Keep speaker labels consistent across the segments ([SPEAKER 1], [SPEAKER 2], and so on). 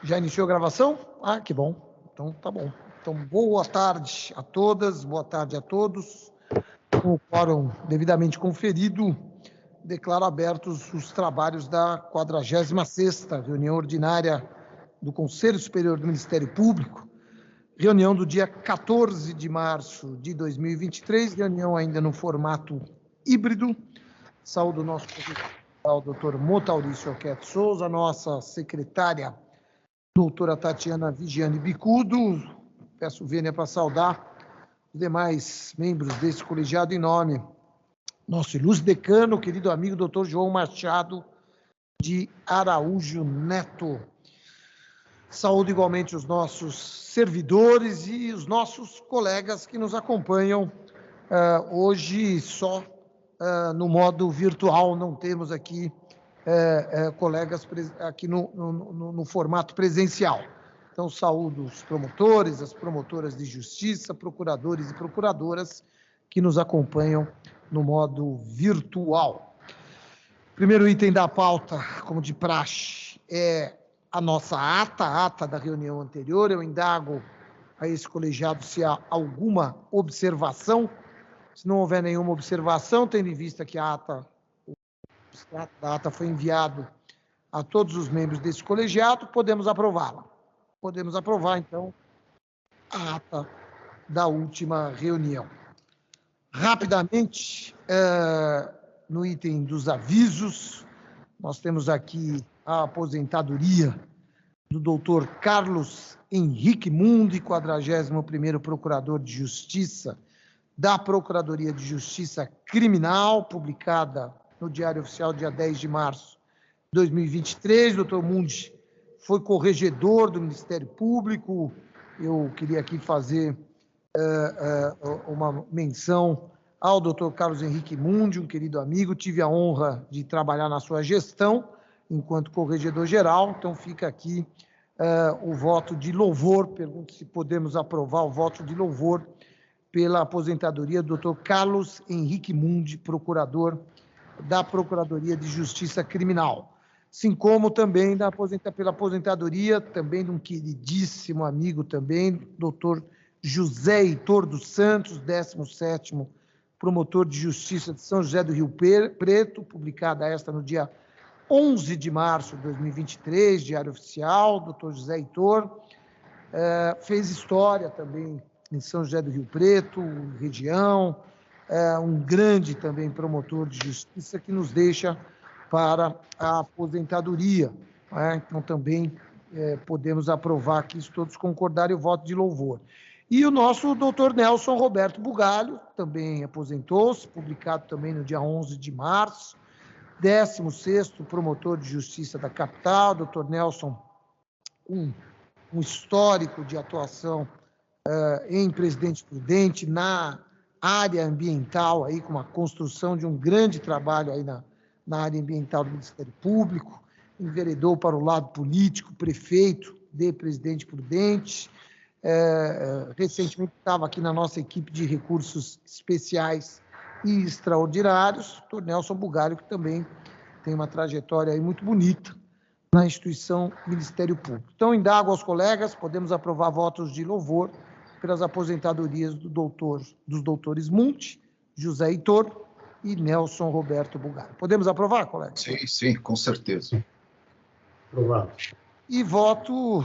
[SPEAKER 1] Já iniciou a gravação? Ah, que bom. Então, tá bom. Então, boa tarde a todas, boa tarde a todos. Com o quórum devidamente conferido, declaro abertos os trabalhos da 46ª reunião ordinária do Conselho Superior do Ministério Público, reunião do dia 14 de março de 2023, reunião ainda no formato híbrido. Saúdo o nosso professor, doutor Motaurício Alquete Souza, nossa secretária, doutora Tatiana Vigiane Bicudo. Peço vênia para saudar os demais membros desse colegiado em nome nosso ilustre decano, querido amigo doutor João Machado de Araújo Neto. Saúdo igualmente os nossos servidores e os nossos colegas que nos acompanham hoje só no modo virtual, não temos aqui colegas aqui no formato presencial. Então, saúdo os promotores, as promotoras de justiça, procuradores e procuradoras que nos acompanham no modo virtual. Primeiro item da pauta, como de praxe, é a nossa ata da reunião anterior. Eu indago a esse colegiado se há alguma observação. Se não houver nenhuma observação, tendo em vista que a ata foi enviado a todos os membros desse colegiado, podemos aprová-la. Podemos aprovar, então, a ata da última reunião. Rapidamente, no item dos avisos, nós temos aqui a aposentadoria do doutor Carlos Henrique Mundi, 41º Procurador de Justiça da Procuradoria de Justiça Criminal, publicada no Diário Oficial, dia 10 de março de 2023. Doutor Mundi foi corregedor do Ministério Público. Eu queria aqui fazer uma menção ao doutor Carlos Henrique Mundi, um querido amigo. Tive a honra de trabalhar na sua gestão enquanto corregedor-geral, então fica aqui o voto de louvor. Pergunto se podemos aprovar o voto de louvor pela aposentadoria do Dr. Carlos Henrique Mundi, procurador da Procuradoria de Justiça Criminal. Assim como também pela aposentadoria também de um queridíssimo amigo também, Dr. José Heitor dos Santos, 17º Promotor de Justiça de São José do Rio Preto, publicada esta no dia 11 de março de 2023, Diário Oficial. Dr. José Heitor fez história também em São José do Rio Preto, região, um grande também promotor de justiça que nos deixa para a aposentadoria. Então, também podemos aprovar aqui, se todos concordarem, o voto de louvor. E o nosso doutor Nelson Roberto Bugalho também aposentou-se, publicado também no dia 11 de março, 16º Promotor de Justiça da Capital. Doutor Nelson, um histórico de atuação em Presidente Prudente, na área ambiental, aí, com a construção de um grande trabalho aí na área ambiental do Ministério Público, enveredou para o lado político, prefeito de Presidente Prudente. Recentemente estava aqui na nossa equipe de recursos especiais e extraordinários, o Nelson Bugalho, que também tem uma trajetória aí muito bonita na instituição Ministério Público. Então, indago aos colegas, podemos aprovar votos de louvor pelas aposentadorias dos doutores Mundi, José Heitor e Nelson Roberto Bugalho. Podemos aprovar, colegas?
[SPEAKER 2] Sim, com certeza.
[SPEAKER 3] Aprovado.
[SPEAKER 1] E voto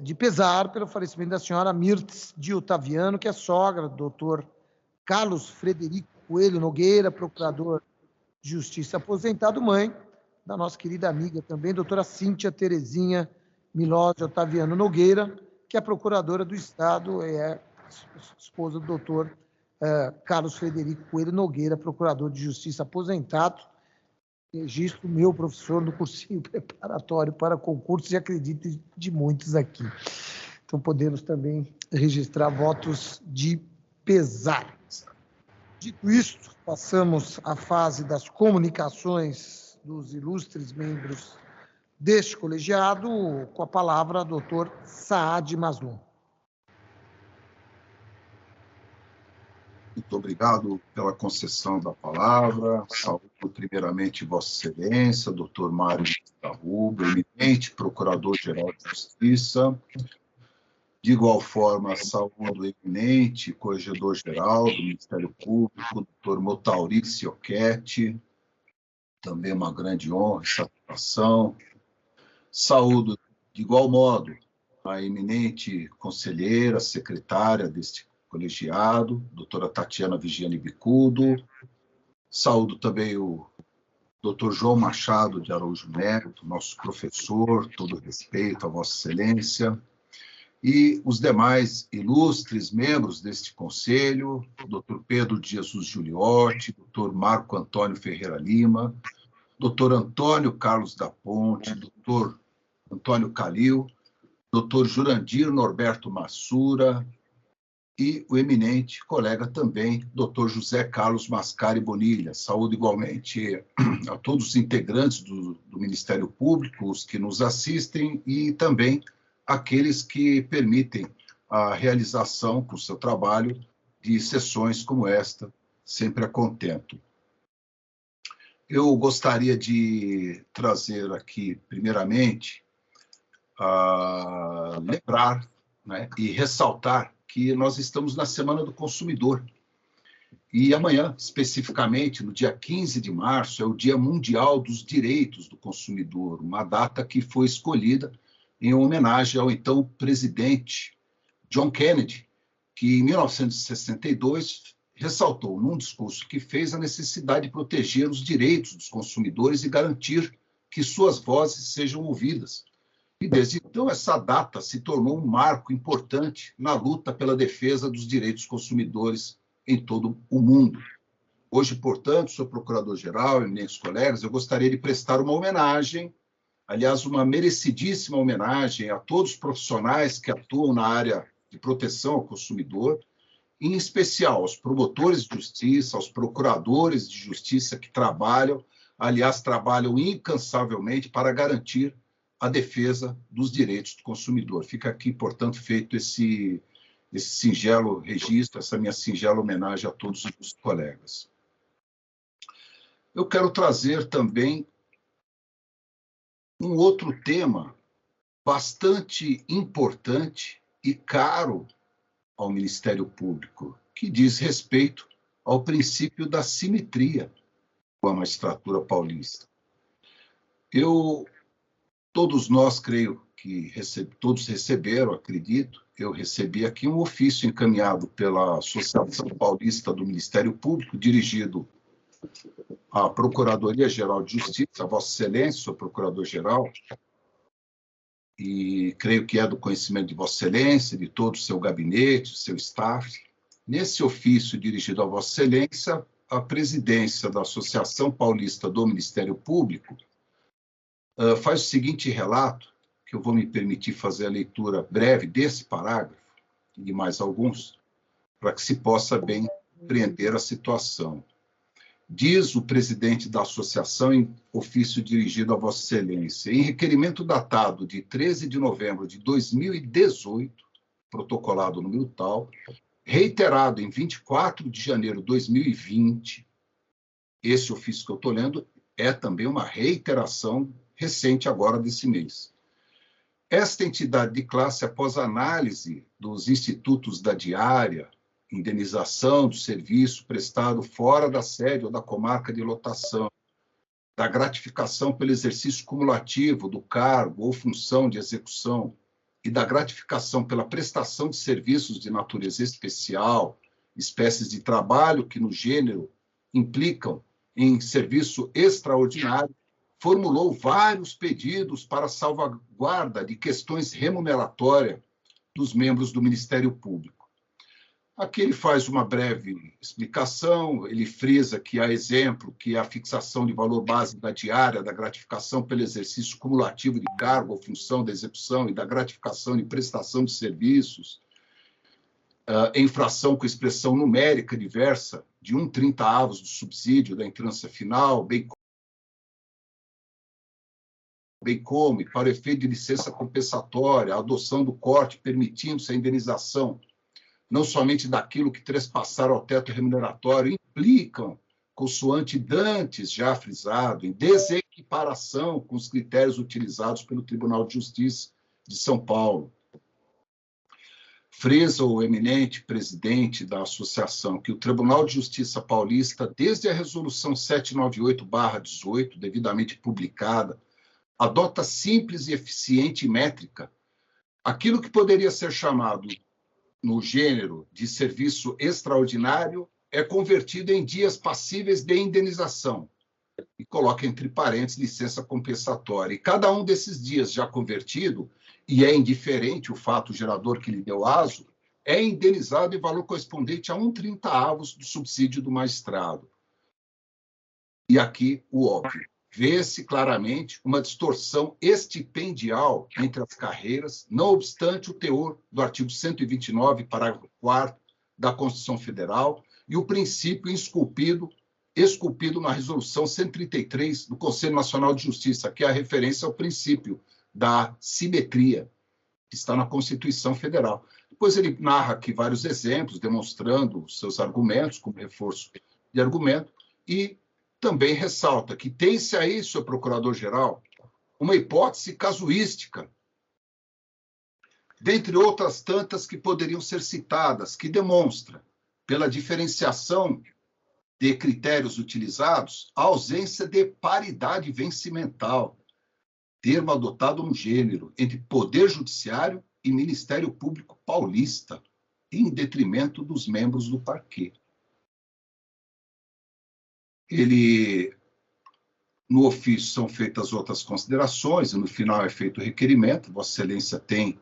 [SPEAKER 1] de pesar pelo falecimento da senhora Mirtes de Otaviano, que é sogra do doutor Carlos Frederico Coelho Nogueira, procurador de Justiça aposentado, mãe da nossa querida amiga também, doutora Cíntia Terezinha Milose Otaviano Nogueira, que é procuradora do Estado, é esposa do doutor Carlos Frederico Coelho Nogueira, procurador de Justiça aposentado. Registro meu professor no cursinho preparatório para concursos, e acredito de muitos aqui. Então, podemos também registrar votos de pesar. Dito isto, passamos à fase das comunicações dos ilustres membros deste colegiado, com a palavra doutor Saad Maslum.
[SPEAKER 2] Muito obrigado pela concessão da palavra. Saúdo primeiramente Vossa Excelência, doutor Mário da Rubra, eminente Procurador-Geral de Justiça. De igual forma, saúdo o eminente Corregedor-Geral do Ministério Público, doutor Motaurice Occhetti, também uma grande honra e satisfação. Saúdo, de igual modo, a eminente conselheira, secretária deste colegiado, doutora Tatiana Vigiane Bicudo. Saúdo também o doutor João Machado de Araújo Neto, nosso professor, todo respeito a Vossa Excelência, e os demais ilustres membros deste conselho, doutor Pedro de Jesus Giuliotti, doutor Marco Antônio Ferreira Lima, doutor Antônio Carlos da Ponte, doutor Antônio Calil, doutor Jurandir Norberto Massura e o eminente colega também, doutor José Carlos Mascari Bonilha. Saúdo igualmente a todos os integrantes do Ministério Público, os que nos assistem e também aqueles que permitem a realização, com o seu trabalho, de sessões como esta, sempre a contento. Eu gostaria de trazer aqui, primeiramente, lembrar, né, e ressaltar que nós estamos na Semana do Consumidor. E amanhã, especificamente, no dia 15 de março, é o Dia Mundial dos Direitos do Consumidor, uma data que foi escolhida em homenagem ao então presidente John Kennedy, que em 1962 ressaltou, num discurso que fez, a necessidade de proteger os direitos dos consumidores e garantir que suas vozes sejam ouvidas. E desde então, essa data se tornou um marco importante na luta pela defesa dos direitos dos consumidores em todo o mundo. Hoje, portanto, sou procurador-geral, eminentes colegas, eu gostaria de prestar uma homenagem, aliás, uma merecidíssima homenagem a todos os profissionais que atuam na área de proteção ao consumidor, em especial aos promotores de justiça, aos procuradores de justiça que trabalham, aliás, trabalham incansavelmente para garantir a defesa dos direitos do consumidor. Fica aqui, portanto, feito esse singelo registro, essa minha singela homenagem a todos os colegas. Eu quero trazer também um outro tema bastante importante e caro ao Ministério Público, que diz respeito ao princípio da simetria com a magistratura paulista. Todos nós, creio que todos receberam, acredito, eu recebi aqui um ofício encaminhado pela Associação Paulista do Ministério Público, dirigido à Procuradoria-Geral de Justiça, a Vossa Excelência, sou Procurador-Geral, e creio que é do conhecimento de Vossa Excelência, de todo o seu gabinete, seu staff. Nesse ofício dirigido a Vossa Excelência, a presidência da Associação Paulista do Ministério Público faz o seguinte relato, que eu vou me permitir fazer a leitura breve desse parágrafo, e de mais alguns, para que se possa bem compreender a situação. Diz o presidente da associação em ofício dirigido a Vossa Excelência, em requerimento datado de 13 de novembro de 2018, protocolado número tal, reiterado em 24 de janeiro de 2020, esse ofício que eu estou lendo é também uma reiteração recente agora desse mês. Esta entidade de classe, após análise dos institutos da diária, indenização do serviço prestado fora da sede ou da comarca de lotação, da gratificação pelo exercício cumulativo do cargo ou função de execução e da gratificação pela prestação de serviços de natureza especial, espécies de trabalho que no gênero implicam em serviço extraordinário, formulou vários pedidos para salvaguarda de questões remuneratórias dos membros do Ministério Público. Aqui ele faz uma breve explicação, ele frisa que há exemplo, que a fixação de valor base da diária, da gratificação pelo exercício cumulativo de cargo ou função da execução e da gratificação de prestação de serviços, em fração com expressão numérica diversa de 1/30 do subsídio da entrância final, bem como, e para efeito de licença compensatória, a adoção do corte permitindo-se a indenização não somente daquilo que trespassaram ao teto remuneratório, implicam, consoante dantes já frisado, em desequiparação com os critérios utilizados pelo Tribunal de Justiça de São Paulo. Frisa o eminente presidente da associação que o Tribunal de Justiça Paulista, desde a Resolução 798/18, devidamente publicada, adota simples e eficiente métrica, aquilo que poderia ser chamado, no gênero de serviço extraordinário, é convertido em dias passíveis de indenização, e coloca entre parênteses licença compensatória. E cada um desses dias já convertido, e é indiferente o fato gerador que lhe deu aso, é indenizado em valor correspondente a 1/30 do subsídio do magistrado. E aqui o óbvio. Vê-se claramente uma distorção estipendial entre as carreiras, não obstante o teor do artigo 129, parágrafo 4º da Constituição Federal e o princípio esculpido na Resolução 133 do Conselho Nacional de Justiça, que é a referência ao princípio da simetria, que está na Constituição Federal. Depois ele narra aqui vários exemplos, demonstrando os seus argumentos, como reforço de argumento, e também ressalta que tem-se aí, senhor Procurador-Geral, uma hipótese casuística, dentre outras tantas que poderiam ser citadas, que demonstra, pela diferenciação de critérios utilizados, a ausência de paridade vencimental, termo adotado no gênero, entre Poder Judiciário e Ministério Público Paulista, em detrimento dos membros do parquê. No ofício são feitas outras considerações, e no final é feito o requerimento. Vossa Excelência tem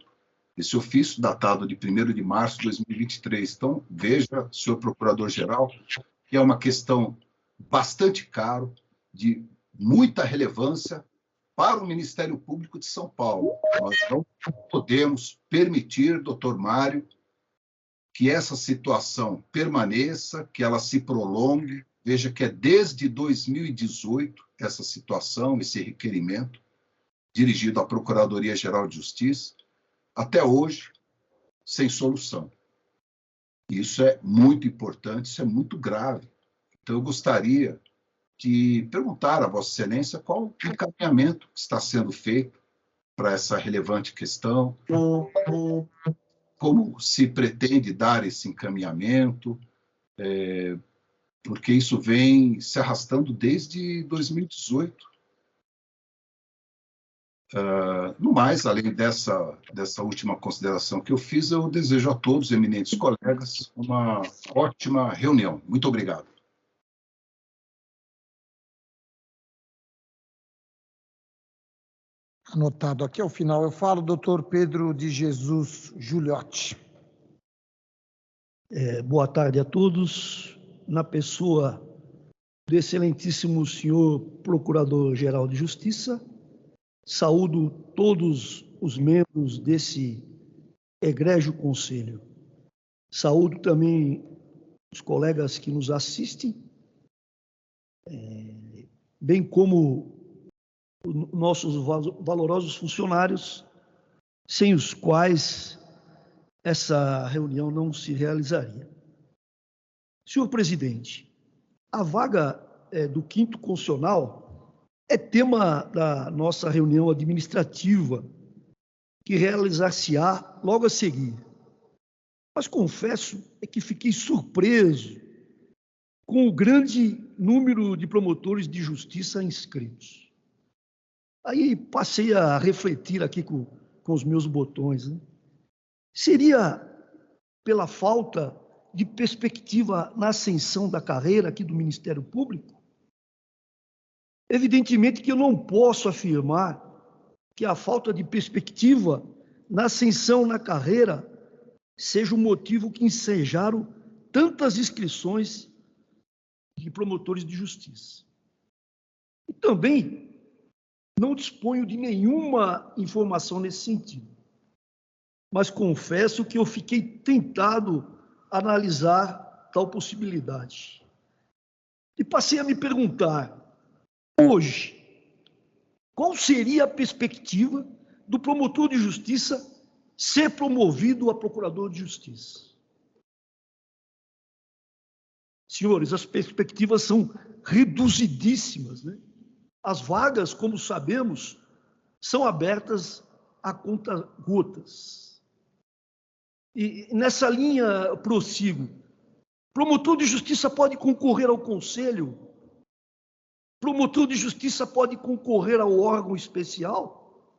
[SPEAKER 2] esse ofício, datado de 1º de março de 2023. Então, veja, senhor Procurador-Geral, que é uma questão bastante cara, de muita relevância para o Ministério Público de São Paulo. Nós não podemos permitir, doutor Mário, que essa situação permaneça, que ela se prolongue. Veja que é desde 2018 essa situação, esse requerimento, dirigido à Procuradoria-Geral de Justiça, até hoje, sem solução. Isso é muito importante, isso é muito grave. Então, eu gostaria de perguntar a Vossa Excelência qual o encaminhamento que está sendo feito para essa relevante questão, como se pretende dar esse encaminhamento, porque isso vem se arrastando desde 2018. No mais, além dessa última consideração que eu fiz, eu desejo a todos, eminentes colegas, uma ótima reunião. Muito obrigado.
[SPEAKER 1] Anotado aqui ao final, eu falo, doutor Pedro de Jesus Giuliotti.
[SPEAKER 4] Boa tarde a todos. Na pessoa do excelentíssimo senhor Procurador-Geral de Justiça, saúdo todos os membros desse egrégio conselho. Saúdo também os colegas que nos assistem, bem como nossos valorosos funcionários, sem os quais essa reunião não se realizaria. Senhor presidente, a vaga do 5º constitucional é tema da nossa reunião administrativa, que realizar-se-á logo a seguir. Mas confesso que fiquei surpreso com o grande número de promotores de justiça inscritos. Aí passei a refletir aqui com os meus botões, né? Seria pela falta de perspectiva na ascensão da carreira aqui do Ministério Público? Evidentemente que eu não posso afirmar que a falta de perspectiva na ascensão na carreira seja o motivo que ensejaram tantas inscrições de promotores de justiça. E também não disponho de nenhuma informação nesse sentido, mas confesso que eu fiquei tentado a analisar tal possibilidade. E passei a me perguntar, hoje, qual seria a perspectiva do promotor de justiça ser promovido a procurador de justiça? Senhores, as perspectivas são reduzidíssimas, né? As vagas, como sabemos, são abertas a conta-gotas. E nessa linha, prossigo. Promotor de justiça pode concorrer ao conselho? Promotor de justiça pode concorrer ao órgão especial?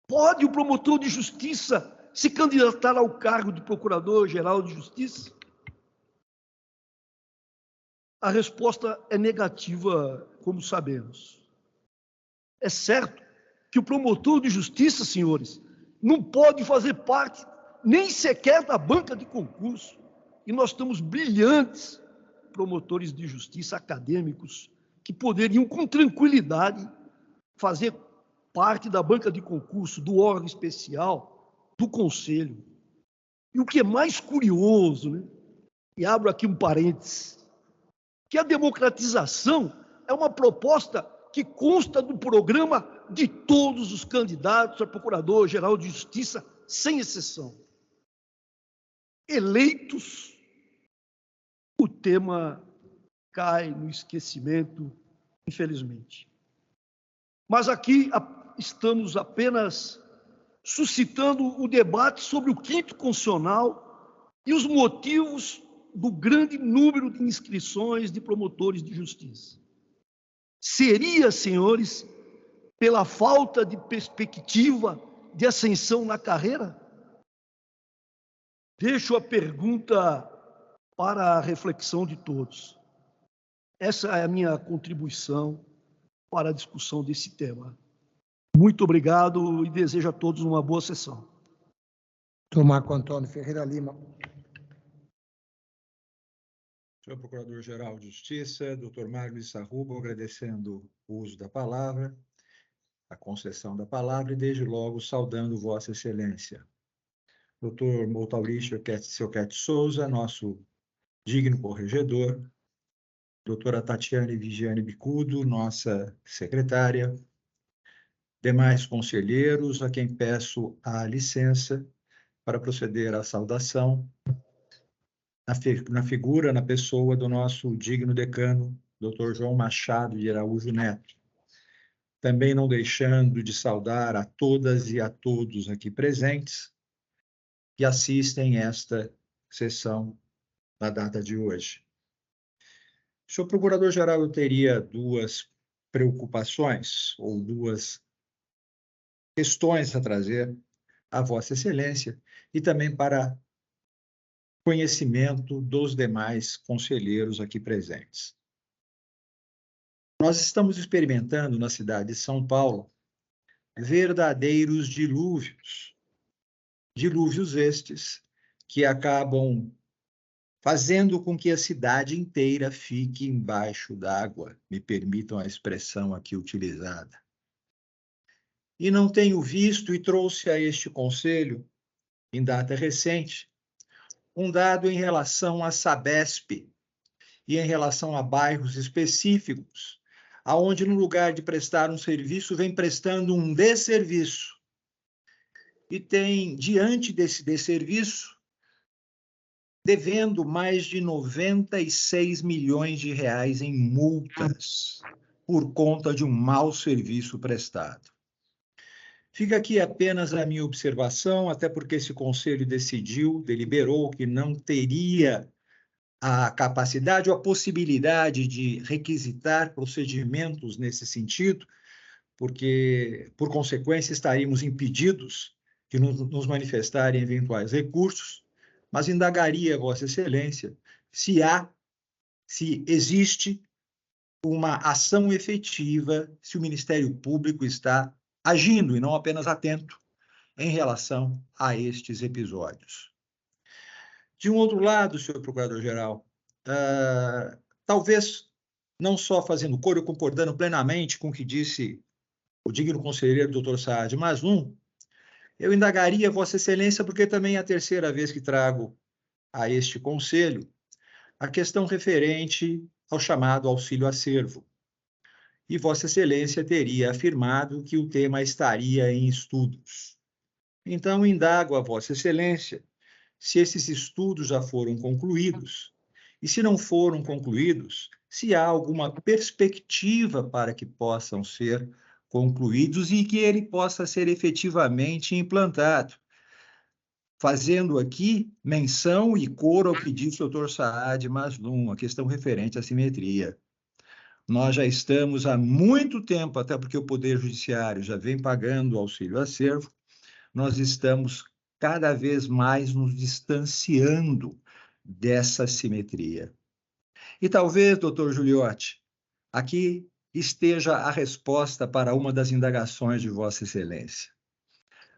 [SPEAKER 4] Pode o promotor de justiça se candidatar ao cargo de procurador-geral de justiça? A resposta é negativa, como sabemos. É certo que o promotor de justiça, senhores, não pode fazer parte nem sequer da banca de concurso. E nós temos brilhantes promotores de justiça acadêmicos que poderiam, com tranquilidade, fazer parte da banca de concurso, do órgão especial, do conselho. E o que é mais curioso, né? E abro aqui um parênteses, que a democratização é uma proposta que consta do programa de todos os candidatos a procurador-geral de justiça, sem exceção. Eleitos, o tema cai no esquecimento, infelizmente. Mas aqui estamos apenas suscitando o debate sobre o quinto constitucional e os motivos do grande número de inscrições de promotores de justiça. Seria, senhores, pela falta de perspectiva de ascensão na carreira? Deixo a pergunta para a reflexão de todos. Essa é a minha contribuição para a discussão desse tema. Muito obrigado e desejo a todos uma boa sessão.
[SPEAKER 1] Doutor Marco Antônio Ferreira Lima.
[SPEAKER 5] Senhor Procurador-Geral de Justiça, doutor Magno Sarrubo, agradecendo o uso da palavra, a concessão da palavra e, desde logo, saudando Vossa Excelência. Doutor Moutaurich Selquete Souza, nosso digno corregedor, doutora Tatiane Vigiane Bicudo, nossa secretária, demais conselheiros, a quem peço a licença para proceder à saudação, na pessoa do nosso digno decano, Dr. João Machado de Araújo Neto. Também não deixando de saudar a todas e a todos aqui presentes que assistem esta sessão na data de hoje. Senhor Procurador-Geral, eu teria duas preocupações ou duas questões a trazer à Vossa Excelência e também para conhecimento dos demais conselheiros aqui presentes. Nós estamos experimentando na cidade de São Paulo verdadeiros dilúvios. Dilúvios estes que acabam fazendo com que a cidade inteira fique embaixo d'água, me permitam a expressão aqui utilizada. E não tenho visto e trouxe a este conselho, em data recente, um dado em relação à Sabesp e em relação a bairros específicos, aonde no lugar de prestar um serviço, vem prestando um desserviço. E tem, diante desse desserviço, devendo mais de 96 milhões de reais em multas por conta de um mau serviço prestado. Fica aqui apenas a minha observação, até porque esse conselho deliberou que não teria a capacidade ou a possibilidade de requisitar procedimentos nesse sentido, porque, por consequência, estaríamos impedidos de nos manifestarem eventuais recursos, mas indagaria Vossa Excelência se existe uma ação efetiva, se o Ministério Público está agindo e não apenas atento em relação a estes episódios. De um outro lado, senhor Procurador-Geral, talvez não só fazendo coro, concordando plenamente com o que disse o digno conselheiro doutor Saad, mas eu indagaria Vossa Excelência, porque também é a terceira vez que trago a este conselho a questão referente ao chamado auxílio-acervo. E Vossa Excelência teria afirmado que o tema estaria em estudos. Então, indago a Vossa Excelência se esses estudos já foram concluídos E se não foram concluídos, se há alguma perspectiva para que possam ser concluídos e que ele possa ser efetivamente implantado. Fazendo aqui menção e coro ao que disse o Dr. Saad Mazloum, a questão referente à simetria. Nós já estamos há muito tempo, até porque o Poder Judiciário já vem pagando o auxílio acervo, nós estamos cada vez mais nos distanciando dessa simetria. E talvez, doutor Giuliotti, aqui esteja a resposta para uma das indagações de Vossa Excelência.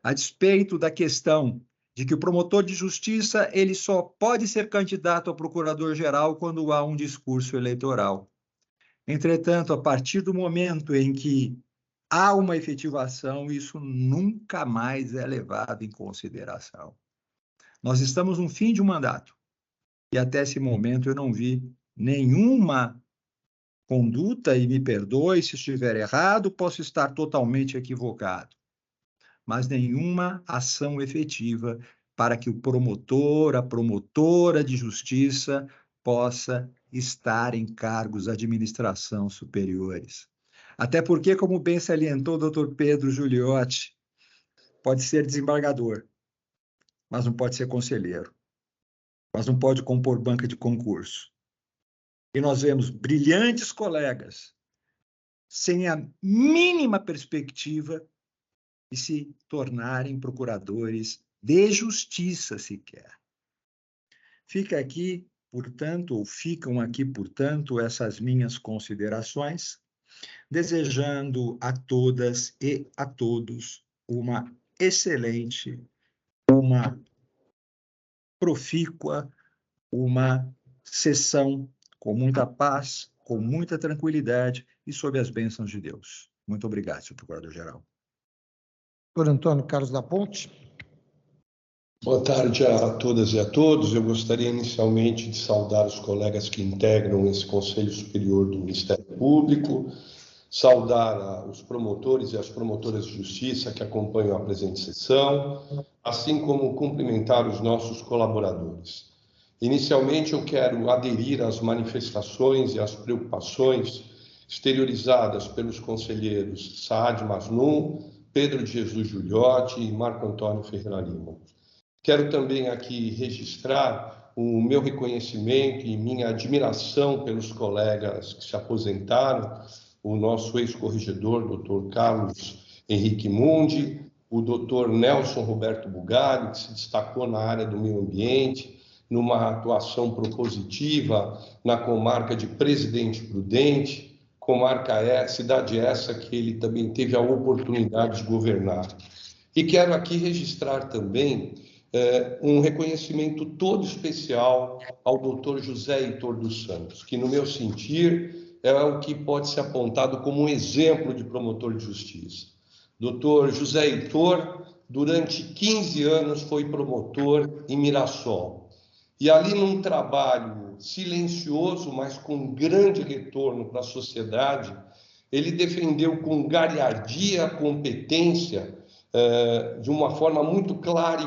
[SPEAKER 5] A despeito da questão de que o promotor de justiça ele só pode ser candidato a procurador-geral quando há um discurso eleitoral. Entretanto, a partir do momento em que há uma efetivação, isso nunca mais é levado em consideração. Nós estamos no fim de um mandato e até esse momento eu não vi nenhuma conduta, e me perdoe se estiver errado, posso estar totalmente equivocado, mas nenhuma ação efetiva para que o promotor, a promotora de justiça possa estar em cargos de administração superiores. Até porque, como bem salientou o Dr. Pedro Giuliotti, pode ser desembargador, mas não pode ser conselheiro, mas não pode compor banca de concurso. E nós vemos brilhantes colegas sem a mínima perspectiva de se tornarem procuradores de justiça sequer. Ficam aqui, portanto, essas minhas considerações, desejando a todas e a todos uma excelente, uma profícua, uma sessão com muita paz, com muita tranquilidade e sob as bênçãos de Deus. Muito obrigado, senhor Procurador-Geral.
[SPEAKER 1] Doutor Antônio Carlos da Ponte.
[SPEAKER 3] Boa tarde a todas e a todos. Eu gostaria inicialmente de saudar os colegas que integram esse Conselho Superior do Ministério Público, saudar os promotores e as promotoras de justiça que acompanham a presente sessão, assim como cumprimentar os nossos colaboradores. Inicialmente, eu quero aderir às manifestações e às preocupações exteriorizadas pelos conselheiros Saad Mazloum, Pedro de Jesus Giuliotti e Marco Antônio Ferreira Lima. Quero também aqui registrar o meu reconhecimento e minha admiração pelos colegas que se aposentaram, o nosso ex-corregedor, Dr. Carlos Henrique Mundi, o Dr. Nelson Roberto Bugalho, que se destacou na área do meio ambiente, numa atuação propositiva na comarca de Presidente Prudente, comarca cidade essa que ele também teve a oportunidade de governar. E quero aqui registrar também um reconhecimento todo especial ao Dr. José Heitor dos Santos, que, no meu sentir, é o que pode ser apontado como um exemplo de promotor de justiça. Dr. José Heitor, durante 15 anos, foi promotor em Mirassol. E ali, num trabalho silencioso, mas com grande retorno para a sociedade, ele defendeu com galhardia, competência, de uma forma muito clara e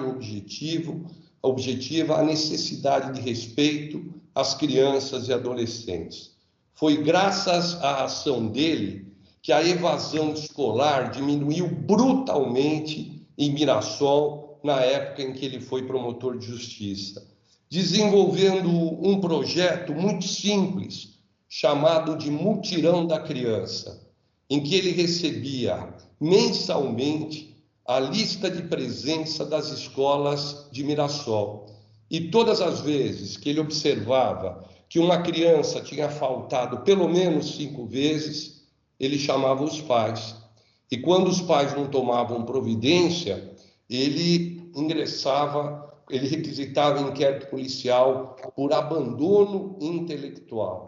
[SPEAKER 3] objetiva, a necessidade de respeito às crianças e adolescentes. Foi graças à ação dele que a evasão escolar diminuiu brutalmente em Mirassol, na época em que ele foi promotor de justiça, desenvolvendo um projeto muito simples, chamado de Mutirão da Criança, em que ele recebia mensalmente a lista de presença das escolas de Mirassol. E todas as vezes que ele observava que uma criança tinha faltado pelo menos 5 vezes, ele chamava os pais. E quando os pais não tomavam providência, ele requisitava inquérito policial por abandono intelectual.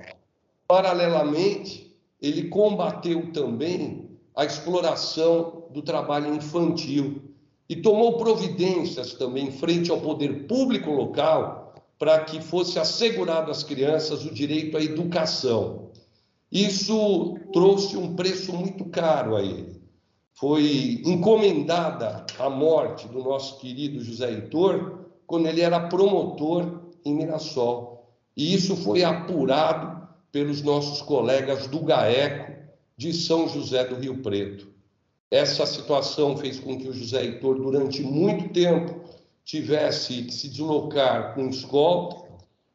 [SPEAKER 3] Paralelamente, ele combateu também a exploração do trabalho infantil e tomou providências também frente ao poder público local para que fosse assegurado às crianças o direito à educação. Isso trouxe um preço muito caro a ele. Foi encomendada a morte do nosso querido José Heitor quando ele era promotor em Mirassol. E isso foi apurado pelos nossos colegas do GAECO de São José do Rio Preto. Essa situação fez com que o José Heitor, durante muito tempo, tivesse que se deslocar com escolta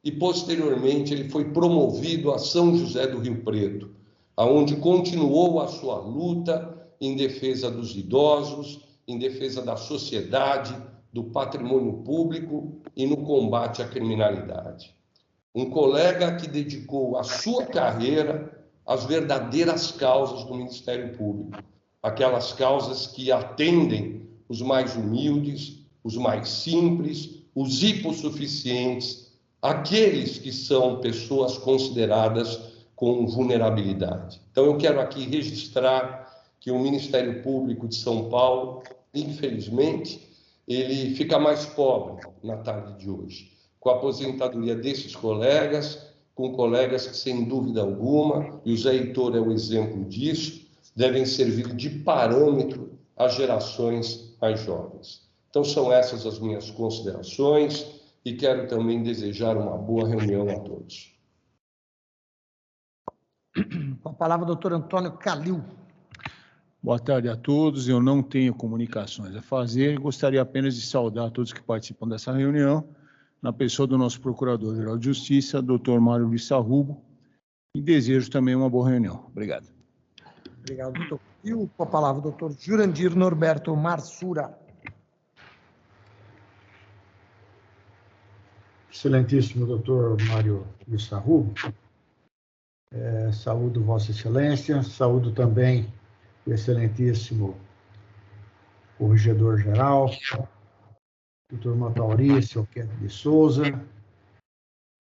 [SPEAKER 3] e, posteriormente, ele foi promovido a São José do Rio Preto, onde continuou a sua luta em defesa dos idosos, em defesa da sociedade, do patrimônio público e no combate à criminalidade. Um colega que dedicou a sua carreira às verdadeiras causas do Ministério Público, aquelas causas que atendem os mais humildes, os mais simples, os hipossuficientes, aqueles que são pessoas consideradas com vulnerabilidade. Então, eu quero aqui registrar que o Ministério Público de São Paulo, infelizmente, ele fica mais pobre na tarde de hoje, com a aposentadoria desses colegas, com colegas que, sem dúvida alguma, e o Zé Heitor é o exemplo disso, devem servir de parâmetro às gerações mais jovens. Então, são essas as minhas considerações e quero também desejar uma boa reunião a todos.
[SPEAKER 1] Com a palavra, doutor Antônio Calil.
[SPEAKER 6] Boa tarde a todos. Eu não tenho comunicações a fazer. Gostaria apenas de saudar todos que participam dessa reunião, na pessoa do nosso Procurador-Geral de Justiça, doutor Mário Luiz Sarrubo, e desejo também uma boa reunião. Obrigado.
[SPEAKER 1] Obrigado, doutor Calil. Com a palavra, doutor Jurandir Norberto Marsura.
[SPEAKER 7] Excelentíssimo doutor Mário Luiz Sarrubo, saúdo Vossa Excelência, saúdo também o excelentíssimo Corregedor-Geral, doutor Maurício Alquete de Souza,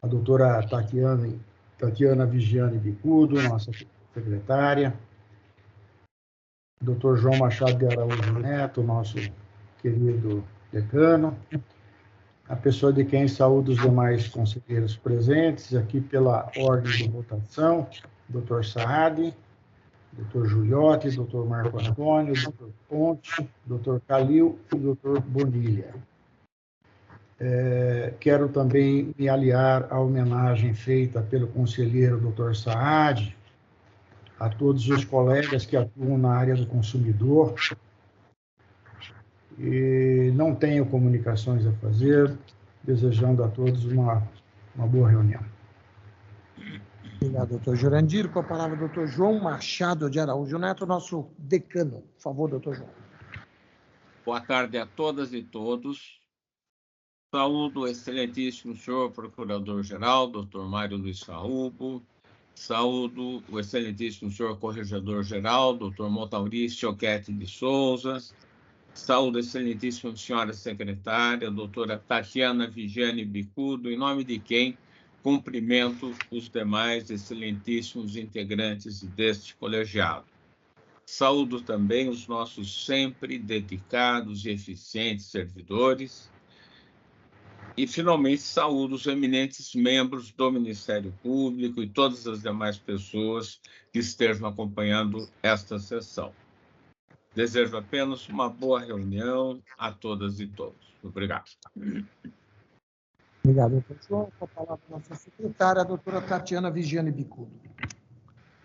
[SPEAKER 7] a doutora Tatiana Vigiane Bicudo, nossa secretária, o doutor João Machado de Araújo Neto, nosso querido decano, a pessoa de quem saúdo os demais conselheiros presentes, aqui pela ordem de votação, doutor Saad, doutor Juliotti, doutor Marco Antônio, doutor Ponte, doutor Calil e doutor Bonilha. Quero também me aliar à homenagem feita pelo conselheiro doutor Saad, a todos os colegas que atuam na área do consumidor. E não tenho comunicações a fazer, desejando a todos uma boa reunião.
[SPEAKER 1] Obrigado, doutor Jurandir. Com a palavra, doutor João Machado de Araújo Neto, nosso decano. Por favor, doutor João.
[SPEAKER 8] Boa tarde a todas e todos. Saúdo o excelentíssimo senhor Procurador-Geral, doutor Mário Luiz Sarrubo. Saúdo o excelentíssimo senhor Corregedor-Geral, doutor Maurício Alquete de Souza. Saúdo a excelentíssima senhora secretária, doutora Tatiana Vigiane Bicudo, em nome de quem cumprimento os demais excelentíssimos integrantes deste colegiado. Saúdo também os nossos sempre dedicados e eficientes servidores. E, finalmente, saúdo os eminentes membros do Ministério Público e todas as demais pessoas que estejam acompanhando esta sessão. Desejo apenas uma boa reunião a todas e todos. Obrigado.
[SPEAKER 1] Obrigado, doutor João. Com a palavra, nossa secretária, a doutora Tatiana Vigiane Bicudo.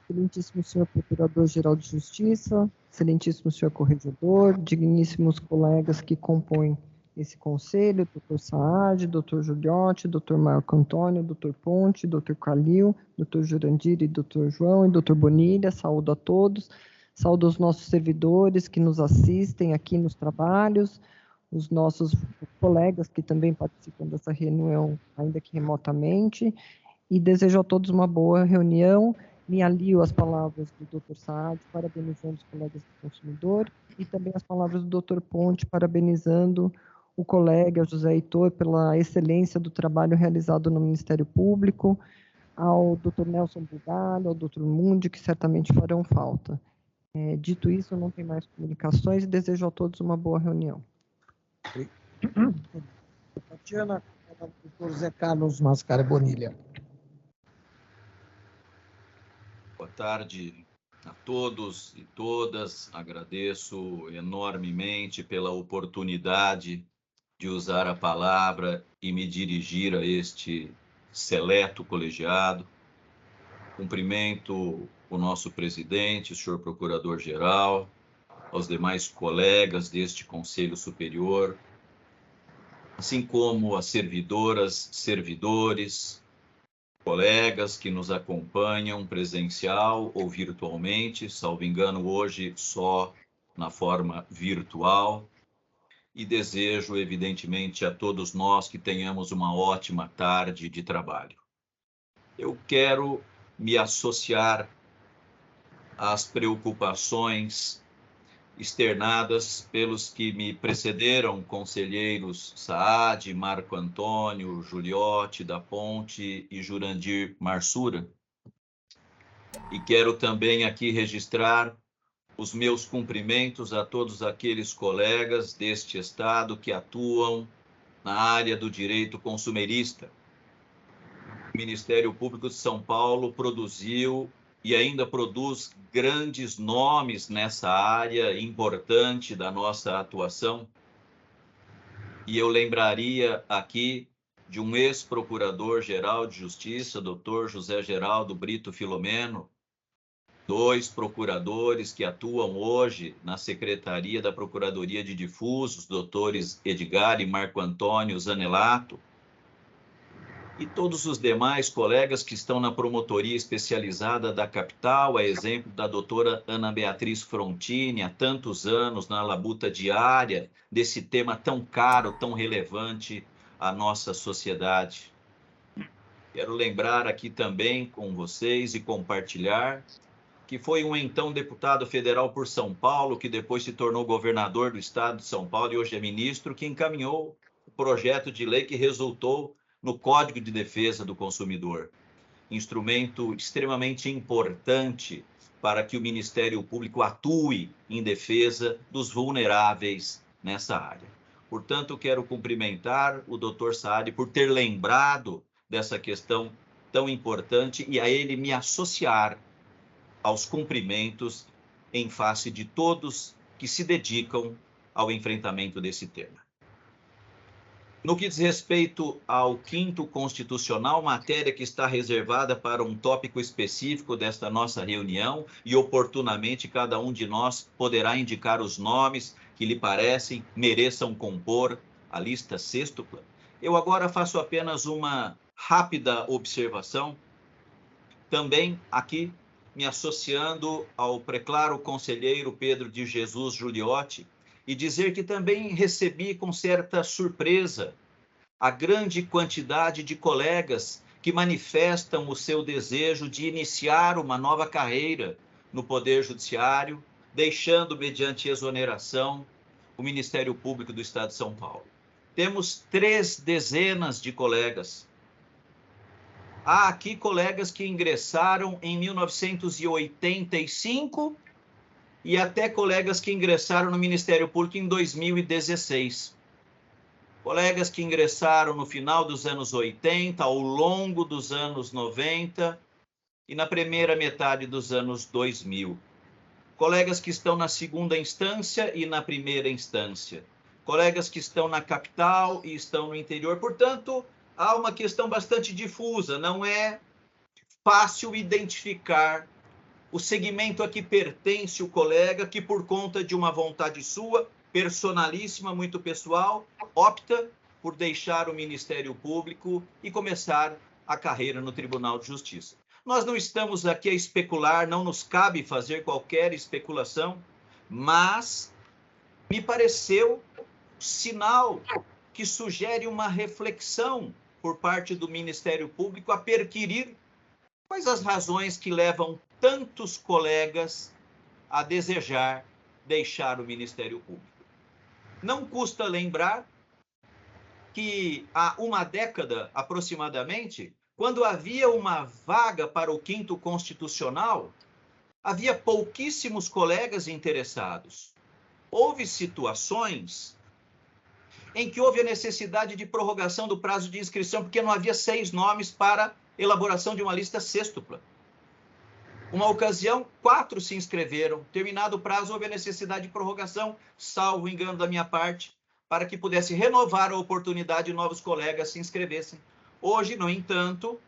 [SPEAKER 9] Excelentíssimo senhor Procurador-Geral de Justiça, excelentíssimo senhor Corregedor, digníssimos colegas que compõem esse conselho, doutor Saad, doutor Juliotti, doutor Marco Antônio, doutor Ponte, doutor Calil, doutor Jurandir e doutor João e doutor Bonilha, saúdo a todos. Saúdo os nossos servidores que nos assistem aqui nos trabalhos, os nossos colegas que também participam dessa reunião, ainda que remotamente, e desejo a todos uma boa reunião. Me alio às palavras do Dr. Saad, parabenizando os colegas do consumidor, e também as palavras do Dr. Ponte, parabenizando o colega José Heitor pela excelência do trabalho realizado no Ministério Público, ao Dr. Nelson Bugalho, ao Dr. Mundi, que certamente farão falta. Dito isso, eu não tenho mais comunicações e desejo a todos uma boa reunião.
[SPEAKER 1] Tatiana, doutor Zé Carlos Mascara Bonilha.
[SPEAKER 10] Boa tarde a todos e todas. Agradeço enormemente pela oportunidade de usar a palavra e me dirigir a este seleto colegiado. Cumprimento o nosso presidente, o senhor procurador-geral, aos demais colegas deste Conselho Superior, assim como as servidoras, servidores, colegas que nos acompanham presencial ou virtualmente, salvo engano, hoje só na forma virtual. E desejo, evidentemente, a todos nós que tenhamos uma ótima tarde de trabalho. Eu quero me associar às preocupações externadas pelos que me precederam, conselheiros Saad, Marco Antônio, Juliotti da Ponte e Jurandir Marsura. E quero também aqui registrar os meus cumprimentos a todos aqueles colegas deste Estado que atuam na área do direito consumerista. O Ministério Público de São Paulo produziu e ainda produz grandes nomes nessa área importante da nossa atuação. E eu lembraria aqui de um ex-procurador-geral de Justiça, Dr. José Geraldo Brito Filomeno, 2 procuradores que atuam hoje na Secretaria da Procuradoria de Difusos, doutores Edgar e Marco Antônio Zanelato, e todos os demais colegas que estão na promotoria especializada da capital, a exemplo da doutora Ana Beatriz Frontini, há tantos anos na labuta diária desse tema tão caro, tão relevante à nossa sociedade. Quero lembrar aqui também com vocês e compartilhar que foi um então deputado federal por São Paulo, que depois se tornou governador do estado de São Paulo e hoje é ministro, que encaminhou o projeto de lei que resultou no Código de Defesa do Consumidor. Instrumento extremamente importante para que o Ministério Público atue em defesa dos vulneráveis nessa área. Portanto, quero cumprimentar o Dr. Saad por ter lembrado dessa questão tão importante e a ele me associar aos cumprimentos em face de todos que se dedicam ao enfrentamento desse tema. No que diz respeito ao 5º Constitucional, matéria que está reservada para um tópico específico desta nossa reunião e oportunamente cada um de nós poderá indicar os nomes que lhe parecem mereçam compor a lista sextupla. Eu agora faço apenas uma rápida observação, também aqui me associando ao preclaro conselheiro Pedro de Jesus Juliotti, e dizer que também recebi com certa surpresa a grande quantidade de colegas que manifestam o seu desejo de iniciar uma nova carreira no Poder Judiciário, deixando, mediante exoneração, o Ministério Público do Estado de São Paulo. Temos 3 dezenas de colegas. Há aqui colegas que ingressaram em 1985 e até colegas que ingressaram no Ministério Público em 2016. Colegas que ingressaram no final dos anos 80, ao longo dos anos 90 e na primeira metade dos anos 2000. Colegas que estão na segunda instância e na primeira instância. Colegas que estão na capital e estão no interior. Portanto, há uma questão bastante difusa, não é fácil identificar o segmento a que pertence o colega que, por conta de uma vontade sua, personalíssima, muito pessoal, opta por deixar o Ministério Público e começar a carreira no Tribunal de Justiça. Nós não estamos aqui a especular, não nos cabe fazer qualquer especulação, mas me pareceu sinal que sugere uma reflexão por parte do Ministério Público a perquirir quais as razões que levam tantos colegas a desejar deixar o Ministério Público. Não custa lembrar que há uma década, aproximadamente, quando havia uma vaga para o 5º Constitucional, havia pouquíssimos colegas interessados. Houve situações em que houve a necessidade de prorrogação do prazo de inscrição, porque não havia 6 nomes para elaboração de uma lista sextupla. Uma ocasião, 4 se inscreveram. Terminado o prazo, houve a necessidade de prorrogação, salvo engano da minha parte, para que pudesse renovar a oportunidade e novos colegas se inscrevessem. Hoje, no entanto,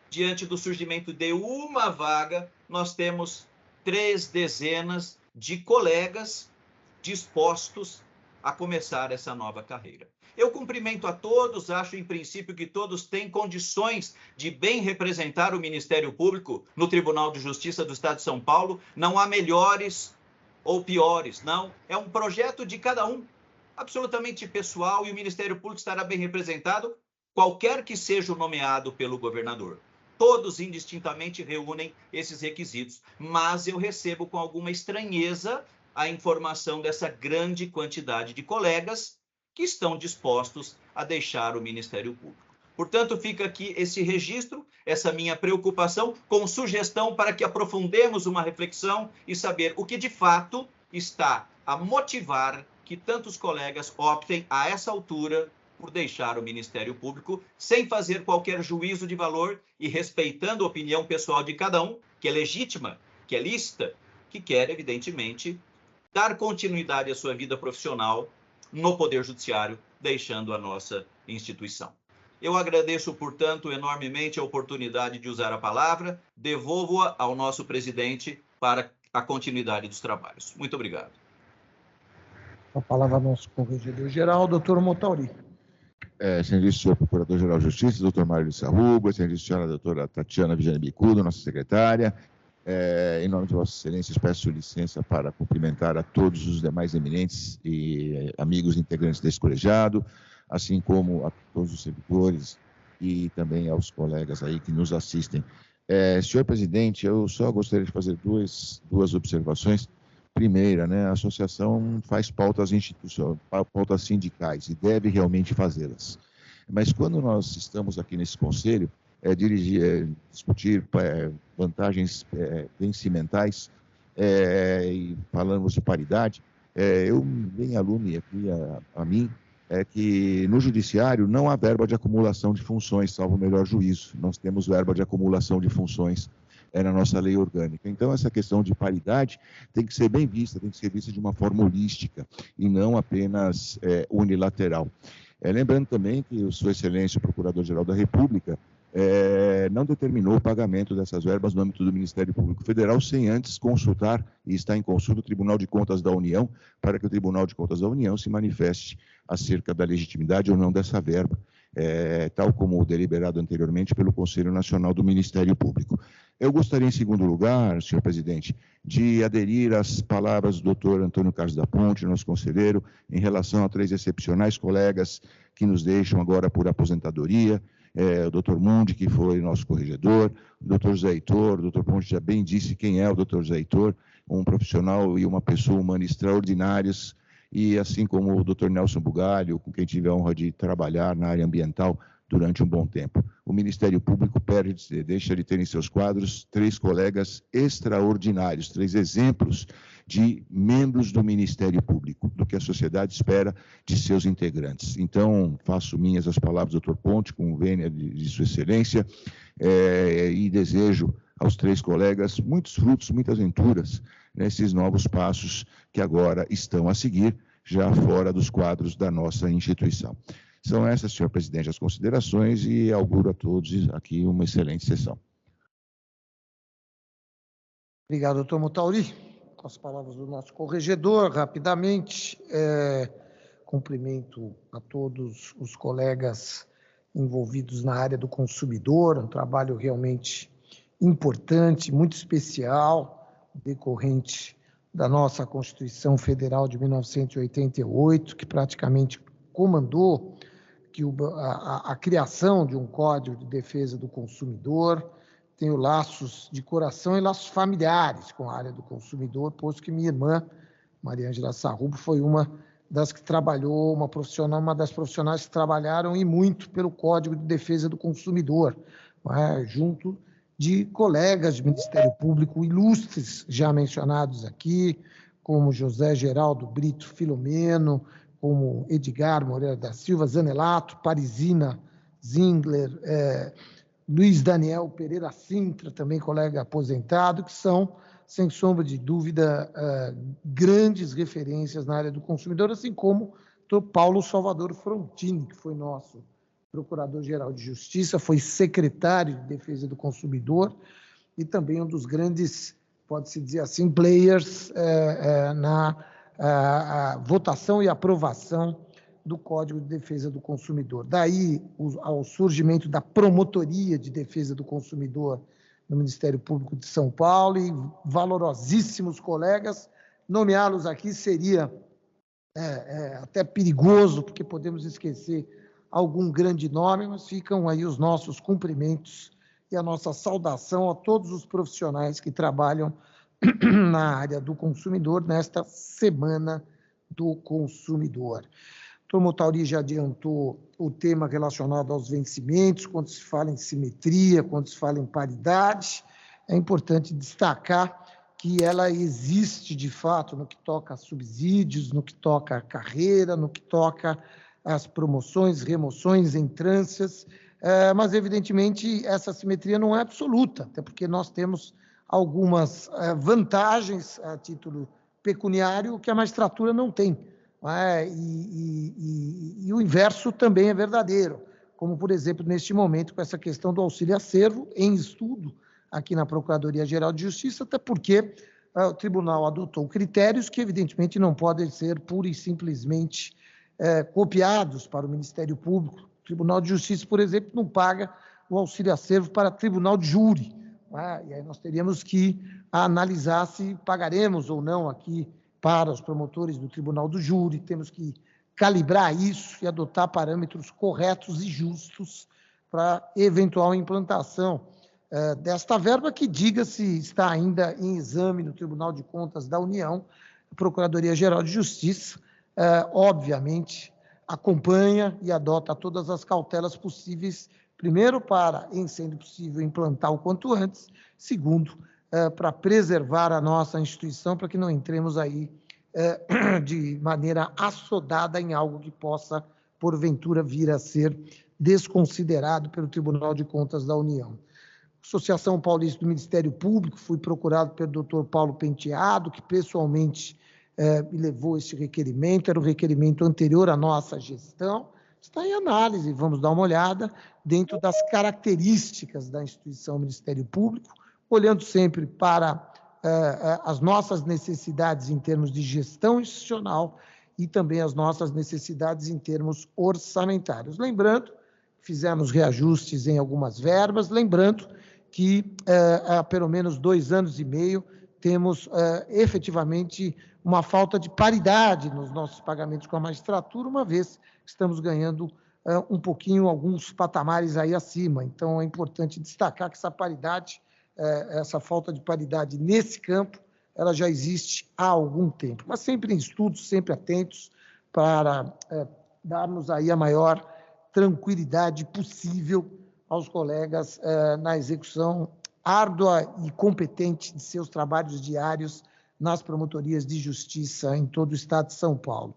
[SPEAKER 10] diante do surgimento de uma vaga, nós temos 3 dezenas de colegas dispostos a começar essa nova carreira. Eu cumprimento a todos, acho em princípio que todos têm condições de bem representar o Ministério Público no Tribunal de Justiça do Estado de São Paulo. Não há melhores ou piores, não. É um projeto de cada um, absolutamente pessoal, e o Ministério Público estará bem representado, qualquer que seja o nomeado pelo governador. Todos indistintamente reúnem esses requisitos, mas eu recebo com alguma estranheza a informação dessa grande quantidade de colegas que estão dispostos a deixar o Ministério Público. Portanto, fica aqui esse registro, essa minha preocupação, com sugestão para que aprofundemos uma reflexão e saber o que de fato está a motivar que tantos colegas optem a essa altura por deixar o Ministério Público, sem fazer qualquer juízo de valor e respeitando a opinião pessoal de cada um, que é legítima, que é lícita, que quer, evidentemente, dar continuidade à sua vida profissional no Poder Judiciário, deixando a nossa instituição. Eu agradeço, portanto, enormemente a oportunidade de usar a palavra, devolvo-a ao nosso presidente para a continuidade dos trabalhos. Muito obrigado.
[SPEAKER 1] A palavra ao nosso corregedor-geral, doutor Motauri.
[SPEAKER 11] Excelentíssimo senhor Procurador-Geral de Justiça, doutor Mário Luiz Sarruba, excelentíssima senhora doutora Tatiana Vigiane Bicudo, nossa secretária. Em nome de Vossa Excelência, peço licença para cumprimentar a todos os demais eminentes e amigos integrantes desse colegiado, assim como a todos os servidores e também aos colegas aí que nos assistem. Senhor presidente, eu só gostaria de fazer duas observações. Primeira, né, a associação faz pautas institucionais, pautas sindicais e deve realmente fazê-las. Mas quando nós estamos aqui nesse conselho, discutir vantagens vencimentais e falamos de paridade, eu venho aluno aqui a mim, que no judiciário não há verba de acumulação de funções, salvo o melhor juízo. Nós temos verba de acumulação de funções na nossa lei orgânica. Então, essa questão de paridade tem que ser bem vista, tem que ser vista de uma forma holística e não apenas unilateral. Lembrando também que Sua Excelência, o Procurador-Geral da República, não determinou o pagamento dessas verbas no âmbito do Ministério Público Federal sem antes consultar, e está em consulta, o Tribunal de Contas da União, para que o Tribunal de Contas da União se manifeste acerca da legitimidade ou não dessa verba, tal como deliberado anteriormente pelo Conselho Nacional do Ministério Público. Eu gostaria, em segundo lugar, senhor presidente, de aderir às palavras do doutor Antônio Carlos da Ponte, nosso conselheiro, em relação a 3 excepcionais colegas que nos deixam agora por aposentadoria, o doutor Mundi, que foi nosso corregedor, o doutor Zé Heitor, o doutor Ponte já bem disse quem é o doutor Zé Heitor, um profissional e uma pessoa humana extraordinários, e assim como o doutor Nelson Bugalho, com quem tive a honra de trabalhar na área ambiental durante um bom tempo. O Ministério Público deixa de ter em seus quadros 3 colegas extraordinários, 3 exemplos de membros do Ministério Público, do que a sociedade espera de seus integrantes. Então, faço minhas as palavras do Dr. Ponte, com vênia de Sua Excelência, e desejo aos 3 colegas muitos frutos, muitas venturas nesses novos passos que agora estão a seguir, já fora dos quadros da nossa instituição. São essas, senhor presidente, as considerações e auguro a todos aqui uma excelente sessão.
[SPEAKER 1] Obrigado, doutor Motauri. Com as palavras do nosso corregedor, rapidamente, cumprimento a todos os colegas envolvidos na área do consumidor, um trabalho realmente importante, muito especial, decorrente da nossa Constituição Federal de 1988, que praticamente comandou a criação de um Código de Defesa do Consumidor. Tenho laços de coração e laços familiares com a área do consumidor, posto que minha irmã, Maria Ângela Sarrubo, foi uma das que trabalhou, uma das profissionais que trabalharam e muito pelo Código de Defesa do Consumidor, junto de colegas de Ministério Público ilustres, já mencionados aqui, como José Geraldo Brito Filomeno, como Edgar Moreira da Silva, Zanelato, Parisina Zingler, Luiz Daniel Pereira Sintra, também colega aposentado, que são, sem sombra de dúvida, grandes referências na área do consumidor, assim como o Paulo Salvador Frontini, que foi nosso Procurador-Geral de Justiça, foi secretário de Defesa do Consumidor e também um dos grandes, pode-se dizer assim, players na votação e aprovação do Código de Defesa do Consumidor. Daí ao surgimento da Promotoria de Defesa do Consumidor no Ministério Público de São Paulo, e valorosíssimos colegas, nomeá-los aqui seria até perigoso, porque podemos esquecer algum grande nome, mas ficam aí os nossos cumprimentos e a nossa saudação a todos os profissionais que trabalham na área do consumidor nesta Semana do Consumidor. O doutor Motauri já adiantou o tema relacionado aos vencimentos, quando se fala em simetria, quando se fala em paridade. É importante destacar que ela existe, de fato, no que toca a subsídios, no que toca a carreira, no que toca as promoções, remoções, entrâncias, mas, evidentemente, essa simetria não é absoluta, até porque nós temos algumas vantagens a título pecuniário que a magistratura não tem. E o inverso também é verdadeiro, como, por exemplo, neste momento, com essa questão do auxílio acervo em estudo aqui na Procuradoria-Geral de Justiça, até porque o tribunal adotou critérios que, evidentemente, não podem ser pura e simplesmente copiados para o Ministério Público. O Tribunal de Justiça, por exemplo, não paga o auxílio acervo para tribunal de júri. E aí nós teríamos que analisar se pagaremos ou não aqui para os promotores do tribunal do júri, temos que calibrar isso e adotar parâmetros corretos e justos para eventual implantação desta verba, que, diga-se, está ainda em exame no Tribunal de Contas da União. A Procuradoria-Geral de Justiça, obviamente, acompanha e adota todas as cautelas possíveis, primeiro, para, em sendo possível, implantar o quanto antes, segundo, para preservar a nossa instituição, para que não entremos aí de maneira assodada em algo que possa, porventura, vir a ser desconsiderado pelo Tribunal de Contas da União. Associação Paulista do Ministério Público, fui procurado pelo doutor Paulo Penteado, que pessoalmente me levou este requerimento, era o requerimento anterior à nossa gestão, está em análise, vamos dar uma olhada, dentro das características da instituição Ministério Público, olhando sempre para as nossas necessidades em termos de gestão institucional e também as nossas necessidades em termos orçamentários. Lembrando, fizemos reajustes em algumas verbas, lembrando que há pelo menos 2 anos e meio temos efetivamente uma falta de paridade nos nossos pagamentos com a magistratura, uma vez que estamos ganhando um pouquinho, alguns patamares aí acima. Então, é importante destacar que essa paridade, essa falta de paridade nesse campo, ela já existe há algum tempo, mas sempre em estudos, sempre atentos para darmos aí a maior tranquilidade possível aos colegas na execução árdua e competente de seus trabalhos diários nas promotorias de justiça em todo o estado de São Paulo.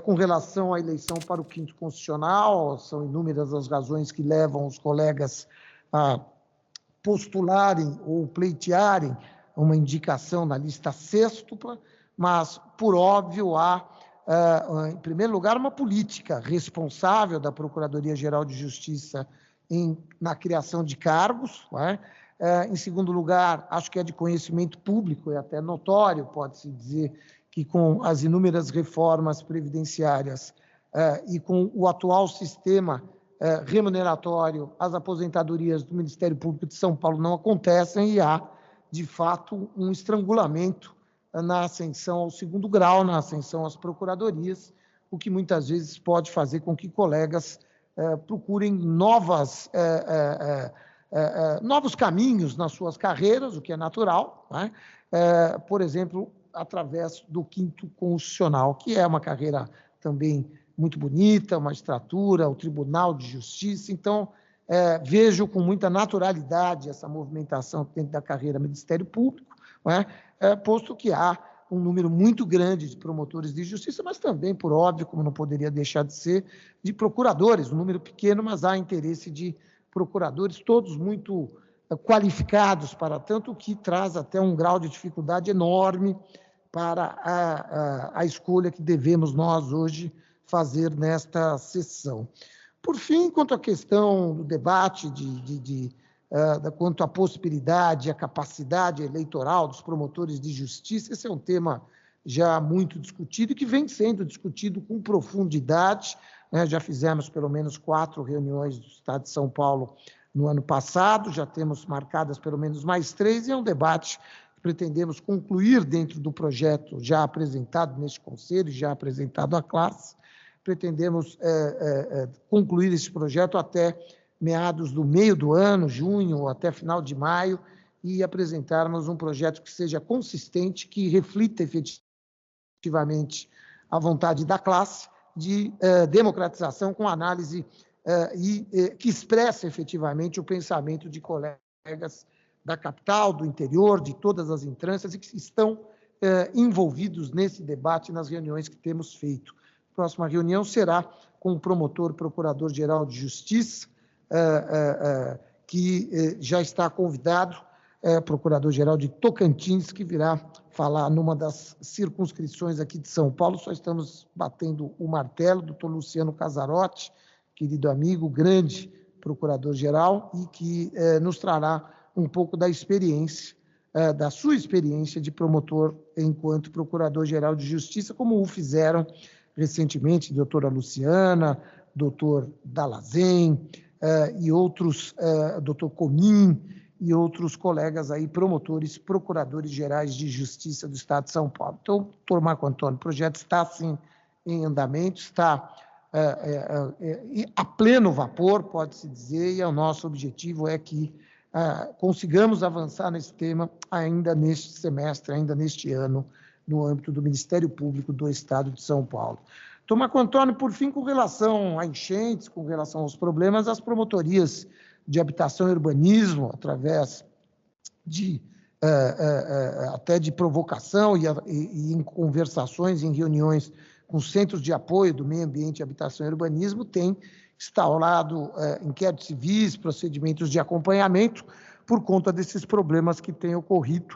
[SPEAKER 1] Com relação à eleição para o 5º Constitucional, são inúmeras as razões que levam os colegas a postularem ou pleitearem uma indicação na lista sextupla, mas, por óbvio, há, em primeiro lugar, uma política responsável da Procuradoria-Geral de Justiça na criação de cargos, não é? Em segundo lugar, acho que é de conhecimento público, é até notório, pode-se dizer, que com as inúmeras reformas previdenciárias e com o atual sistema remuneratório, as aposentadorias do Ministério Público de São Paulo não acontecem e há, de fato, um estrangulamento na ascensão ao 2º grau, na ascensão às procuradorias, o que muitas vezes pode fazer com que colegas procurem novos caminhos nas suas carreiras, o que é natural, né? Por exemplo, através do 5º Constitucional, que é uma carreira também muito bonita, uma magistratura, o Tribunal de Justiça. Então, vejo com muita naturalidade essa movimentação dentro da carreira Ministério Público, né? Posto que há um número muito grande de promotores de justiça, mas também, por óbvio, como não poderia deixar de ser, de procuradores, um número pequeno, mas há interesse de procuradores, todos muito qualificados para tanto, o que traz até um grau de dificuldade enorme para a escolha que devemos nós hoje fazer nesta sessão. Por fim, quanto à questão do debate quanto à possibilidade, a capacidade eleitoral dos promotores de justiça, esse é um tema já muito discutido e que vem sendo discutido com profundidade, né? Já fizemos pelo menos 4 reuniões do Estado de São Paulo no ano passado, já temos marcadas pelo menos mais 3, e é um debate que pretendemos concluir dentro do projeto já apresentado neste Conselho, já apresentado à classe. Pretendemos concluir esse projeto até meados do meio do ano, junho, ou até final de maio, e apresentarmos um projeto que seja consistente, que reflita efetivamente a vontade da classe de democratização com análise que expressa efetivamente o pensamento de colegas da capital, do interior, de todas as instâncias e que estão envolvidos nesse debate nas reuniões que temos feito. A próxima reunião será com o promotor procurador-geral de Justiça, que já está convidado, procurador-geral de Tocantins, que virá falar numa das circunscrições aqui de São Paulo. Só estamos batendo o martelo, doutor Luciano Casarotti, querido amigo, grande procurador-geral, e que nos trará um pouco da experiência, da sua experiência de promotor enquanto procurador-geral de Justiça, como o fizeram recentemente doutora Luciana, doutor Dalazen, e outros, doutor Comim, e outros colegas aí, promotores, procuradores gerais de Justiça do Estado de São Paulo. Então, doutor Marco Antônio, o projeto está, sim, em andamento, está a pleno vapor, pode-se dizer, e o nosso objetivo é que consigamos avançar nesse tema ainda neste semestre, ainda neste ano, no âmbito do Ministério Público do Estado de São Paulo. Doutor Marco Antônio, por fim, com relação a enchentes, com relação aos problemas, as promotorias de habitação e urbanismo, através de até de provocação e em conversações, em reuniões com centros de apoio do meio ambiente, habitação e urbanismo, tem instaurado inquéritos civis, procedimentos de acompanhamento, por conta desses problemas que têm ocorrido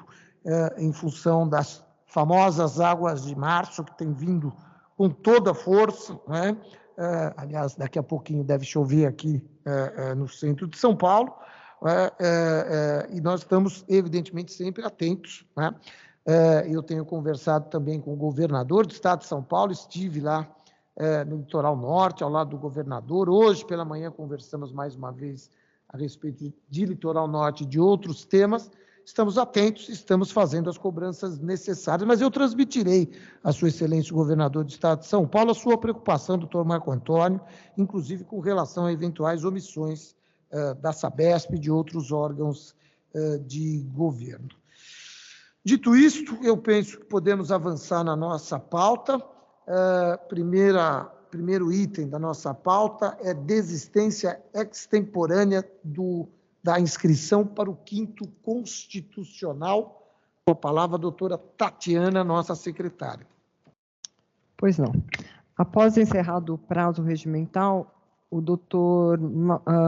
[SPEAKER 1] em função das famosas águas de março, que tem vindo com toda a força, né? Aliás, daqui a pouquinho deve chover aqui no centro de São Paulo, e nós estamos, evidentemente, sempre atentos, né? Eu tenho conversado também com o governador do Estado de São Paulo, estive lá no litoral norte, ao lado do governador. Hoje, pela manhã, conversamos mais uma vez a respeito de litoral norte e de outros temas. Estamos atentos, estamos fazendo as cobranças necessárias, mas eu transmitirei à Sua Excelência o Governador do Estado de São Paulo a sua preocupação, doutor Marco Antônio, inclusive com relação a eventuais omissões da Sabesp e de outros órgãos de governo. Dito isto, eu penso que podemos avançar na nossa pauta. Primeiro item da nossa pauta é desistência extemporânea da inscrição para o 5º Constitucional. Com a palavra, a doutora Tatiana, nossa secretária.
[SPEAKER 9] Pois não. Após encerrado o prazo regimental, o doutor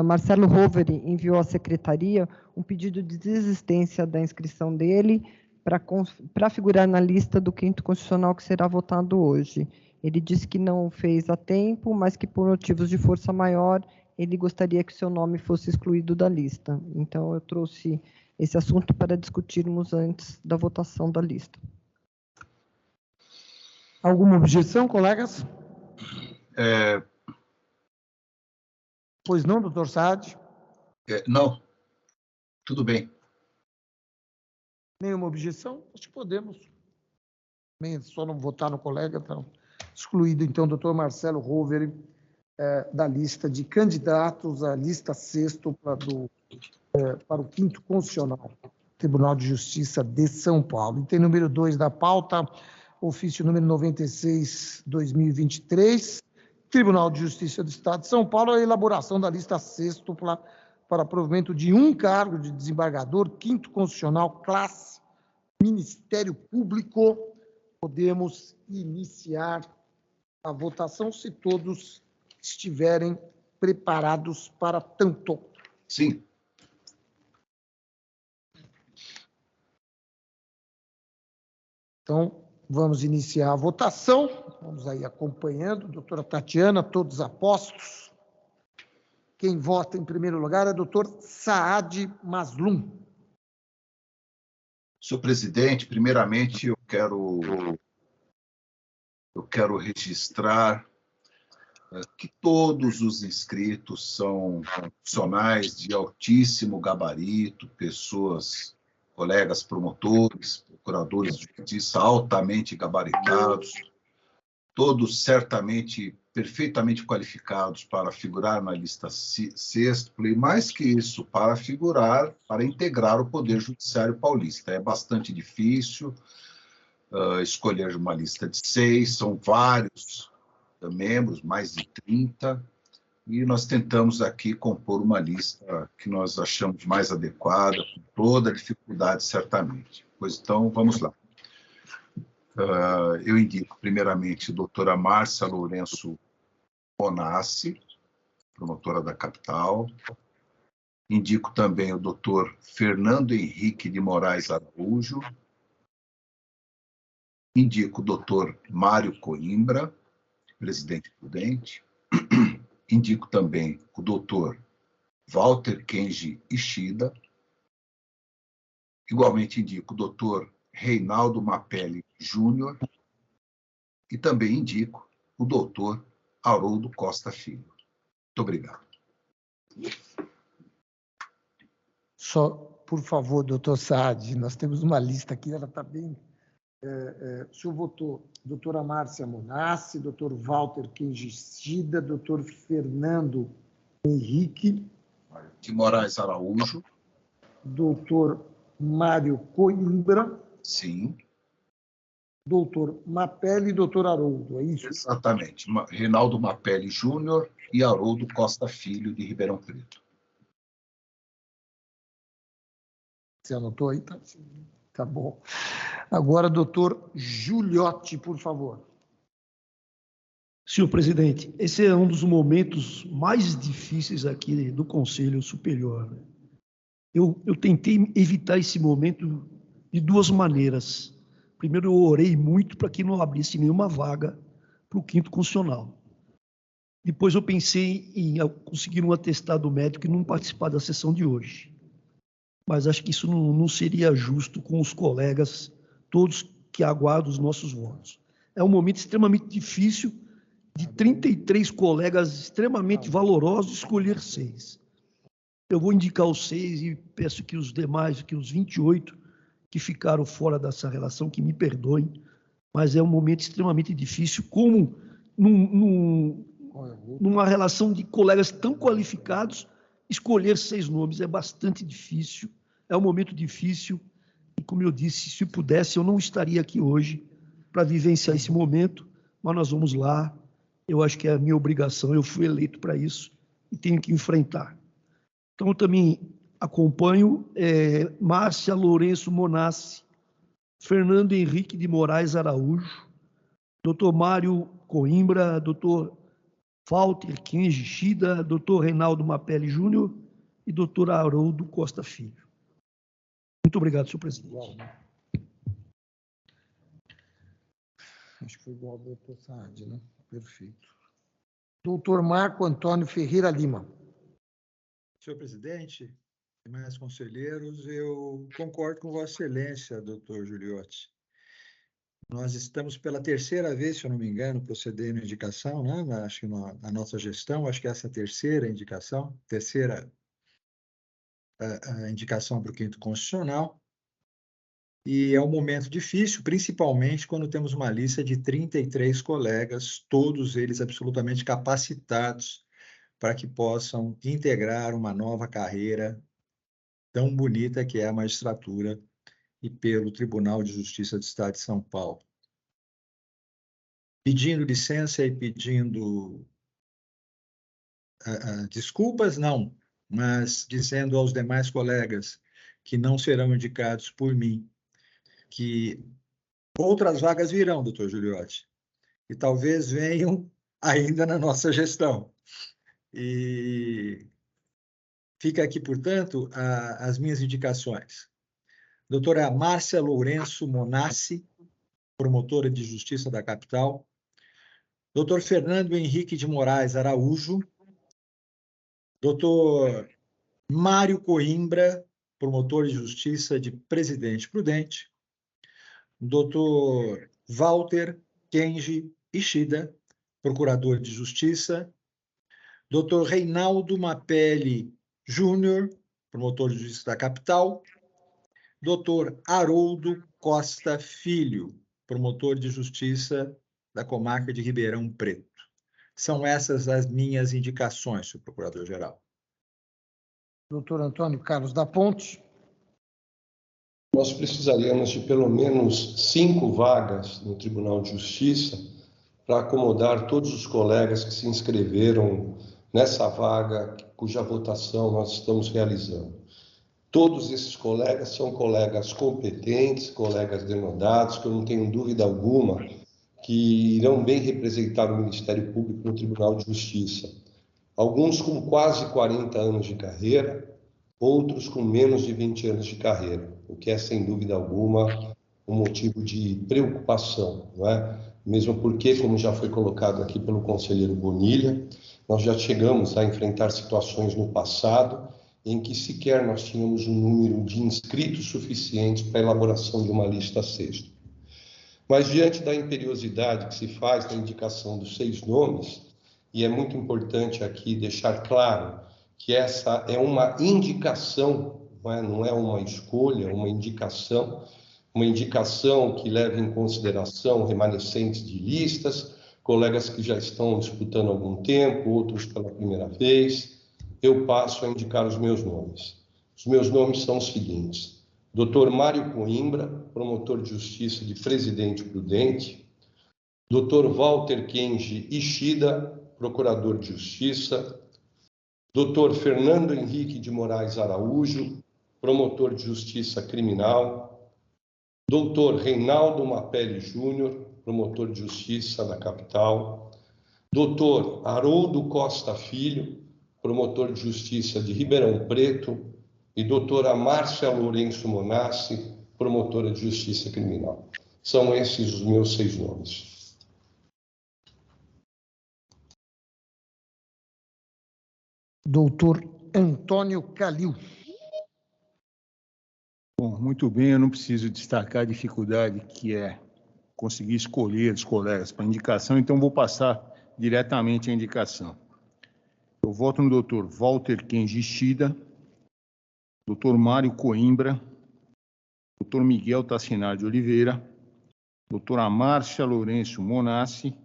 [SPEAKER 9] Marcelo Roveri enviou à secretaria um pedido de desistência da inscrição dele para figurar na lista do 5º Constitucional que será votado hoje. Ele disse que não fez a tempo, mas que por motivos de força maior ele gostaria que seu nome fosse excluído da lista. Então, eu trouxe esse assunto para discutirmos antes da votação da lista.
[SPEAKER 1] Alguma objeção, colegas? Pois não, doutor Saad?
[SPEAKER 2] Não. Tudo bem.
[SPEAKER 1] Nenhuma objeção? Acho que podemos. Só não votar no colega, então. Excluído, então, o doutor Marcelo Roveri, da lista de candidatos à lista sextupla para o 5º Constitucional, Tribunal de Justiça de São Paulo. Item número 2 da pauta, ofício número 96/2023, Tribunal de Justiça do Estado de São Paulo, a elaboração da lista sextupla para provimento de um cargo de desembargador, 5º Constitucional, classe Ministério Público. Podemos iniciar a votação, se todos estiverem preparados para tanto.
[SPEAKER 2] Sim.
[SPEAKER 1] Então, vamos iniciar a votação. Vamos aí acompanhando. Doutora Tatiana, todos a postos. Quem vota em primeiro lugar é o doutor Saad Mazlum.
[SPEAKER 2] Senhor presidente, primeiramente eu quero registrar que todos os inscritos são profissionais de altíssimo gabarito, pessoas, colegas promotores, procuradores de justiça altamente gabaritados, todos certamente perfeitamente qualificados para figurar na lista sexta, e mais que isso, para integrar o Poder Judiciário paulista. É bastante difícil escolher uma lista de 6, são vários membros, mais de 30, e nós tentamos aqui compor uma lista que nós achamos mais adequada, com toda a dificuldade, certamente. Pois então, vamos lá. Eu indico, primeiramente, a doutora Márcia Lourenço Monassi, promotora da capital. Indico também o doutor Fernando Henrique de Moraes Araújo. Indico o doutor Mário Coimbra, presidente prudente. Indico também o doutor Walter Kenji Ishida. Igualmente indico o doutor Reinaldo Mapelli Júnior. E também indico o doutor Haroldo Costa Filho. Muito obrigado.
[SPEAKER 1] Só, por favor, doutor Saad, nós temos uma lista aqui, ela está bem... o senhor votou doutora Márcia Monassi, doutor Walter Kenjicida, doutor Fernando Henrique
[SPEAKER 2] de Moraes Araújo,
[SPEAKER 1] doutor Mário Coimbra,
[SPEAKER 2] sim,
[SPEAKER 1] doutor Mapelli e doutor Haroldo, é isso?
[SPEAKER 2] Exatamente, Reinaldo Mapelli Júnior e Haroldo Costa Filho, de Ribeirão Preto.
[SPEAKER 1] Você anotou aí? Tá bom. Agora, doutor Giuliotti, por favor.
[SPEAKER 4] Senhor presidente, esse é um dos momentos mais difíceis aqui do Conselho Superior. Eu tentei evitar esse momento de duas maneiras. Primeiro, eu orei muito para que não abrisse nenhuma vaga para o quinto constitucional. Depois, eu pensei em conseguir um atestado médico e não participar da sessão de hoje. Mas acho que isso não seria justo com os colegas, todos que aguardam os nossos votos. É um momento extremamente difícil, de 33 colegas extremamente valorosos, escolher 6. Eu vou indicar os 6 e peço que os demais, que os 28 que ficaram fora dessa relação, que me perdoem, mas é um momento extremamente difícil, como numa relação de colegas tão qualificados, escolher 6 nomes é bastante difícil. É um momento difícil e, como eu disse, se pudesse, eu não estaria aqui hoje para vivenciar esse momento, mas nós vamos lá. Eu acho que é a minha obrigação, eu fui eleito para isso e tenho que enfrentar. Então, eu também acompanho Márcia Lourenço Monassi, Fernando Henrique de Moraes Araújo, doutor Mário Coimbra, doutor Walter Kenji Ishida, doutor Reinaldo Mapelli Júnior e doutor Haroldo Costa Filho. Muito obrigado, senhor presidente.
[SPEAKER 1] Acho que foi igual ao doutor Saad, né? Perfeito. Doutor Marco Antônio Ferreira Lima.
[SPEAKER 5] Senhor presidente, demais conselheiros, eu concordo com Vossa Excelência, doutor Giuliotti. Nós estamos pela terceira vez, se eu não me engano, procedendo à indicação, né? Acho que na nossa gestão, acho que essa é a terceira indicação, a indicação para o quinto constitucional, e é um momento difícil, principalmente quando temos uma lista de 33 colegas, todos eles absolutamente capacitados para que possam integrar uma nova carreira tão bonita que é a magistratura e pelo Tribunal de Justiça do Estado de São Paulo. Pedindo licença e pedindo desculpas, não, mas dizendo aos demais colegas que não serão indicados por mim, que outras vagas virão, doutor Giuliotti, e talvez venham ainda na nossa gestão. E fica aqui, portanto, as minhas indicações. Doutora Márcia Lourenço Monassi, promotora de Justiça da Capital. Doutor Fernando Henrique de Moraes Araújo, Doutor Mário Coimbra, promotor de justiça de Presidente Prudente. Doutor Walter Kenji Ishida, procurador de justiça. Doutor Reinaldo Mapelli Júnior, promotor de justiça da capital. Doutor Haroldo Costa Filho, promotor de justiça da comarca de Ribeirão Preto. São essas as minhas indicações, senhor procurador-geral.
[SPEAKER 1] Doutor Antônio Carlos da Ponte.
[SPEAKER 3] Nós precisaríamos de pelo menos 5 vagas no Tribunal de Justiça para acomodar todos os colegas que se inscreveram nessa vaga cuja votação nós estamos realizando. Todos esses colegas são colegas competentes, colegas denodados, que eu não tenho dúvida alguma que irão bem representar o Ministério Público no Tribunal de Justiça. Alguns com quase 40 anos de carreira, outros com menos de 20 anos de carreira, o que é, sem dúvida alguma, um motivo de preocupação, não é? Mesmo porque, como já foi colocado aqui pelo conselheiro Bonilha, nós já chegamos a enfrentar situações no passado em que sequer nós tínhamos um número de inscritos suficientes para a elaboração de uma lista sexta. Mas, diante da imperiosidade que se faz da indicação dos 6 nomes, e é muito importante aqui deixar claro que essa é uma indicação, não é uma escolha, uma indicação que leva em consideração remanescentes de listas, colegas que já estão disputando há algum tempo, outros pela primeira vez. Eu passo a indicar os meus nomes. Os meus nomes são os seguintes: Dr. Mário Coimbra, promotor de justiça de Presidente Prudente. Dr. Walter Kenji Ishida, procurador de justiça. Dr. Fernando Henrique de Moraes Araújo, promotor de justiça criminal. Dr. Reinaldo Mapelli Júnior, promotor de justiça da capital. Dr. Haroldo Costa Filho, promotor de justiça de Ribeirão Preto. E doutora Márcia Lourenço Monassi, promotora de justiça criminal. São esses os meus 6 nomes.
[SPEAKER 1] Doutor Antônio Calil.
[SPEAKER 6] Bom, muito bem, eu não preciso destacar a dificuldade que é conseguir escolher os colegas para indicação, então vou passar diretamente a indicação. Eu voto no doutor Walter Kenji Ishida, Dr. Mário Coimbra, Dr. Miguel Tassinar de Oliveira, Dra. Márcia Lourenço Monassi,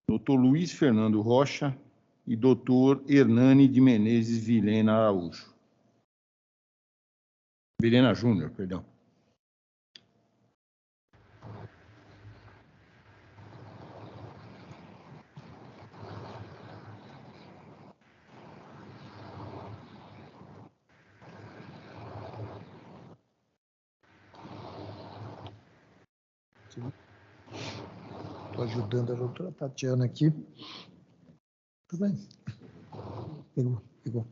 [SPEAKER 6] Dr. Luiz Fernando Rocha e Dr. Hernani de Menezes Vilhena Araújo. Vilhena Júnior, perdão.
[SPEAKER 1] Estou ajudando a doutora Tatiana aqui. Tudo bem? Pegou.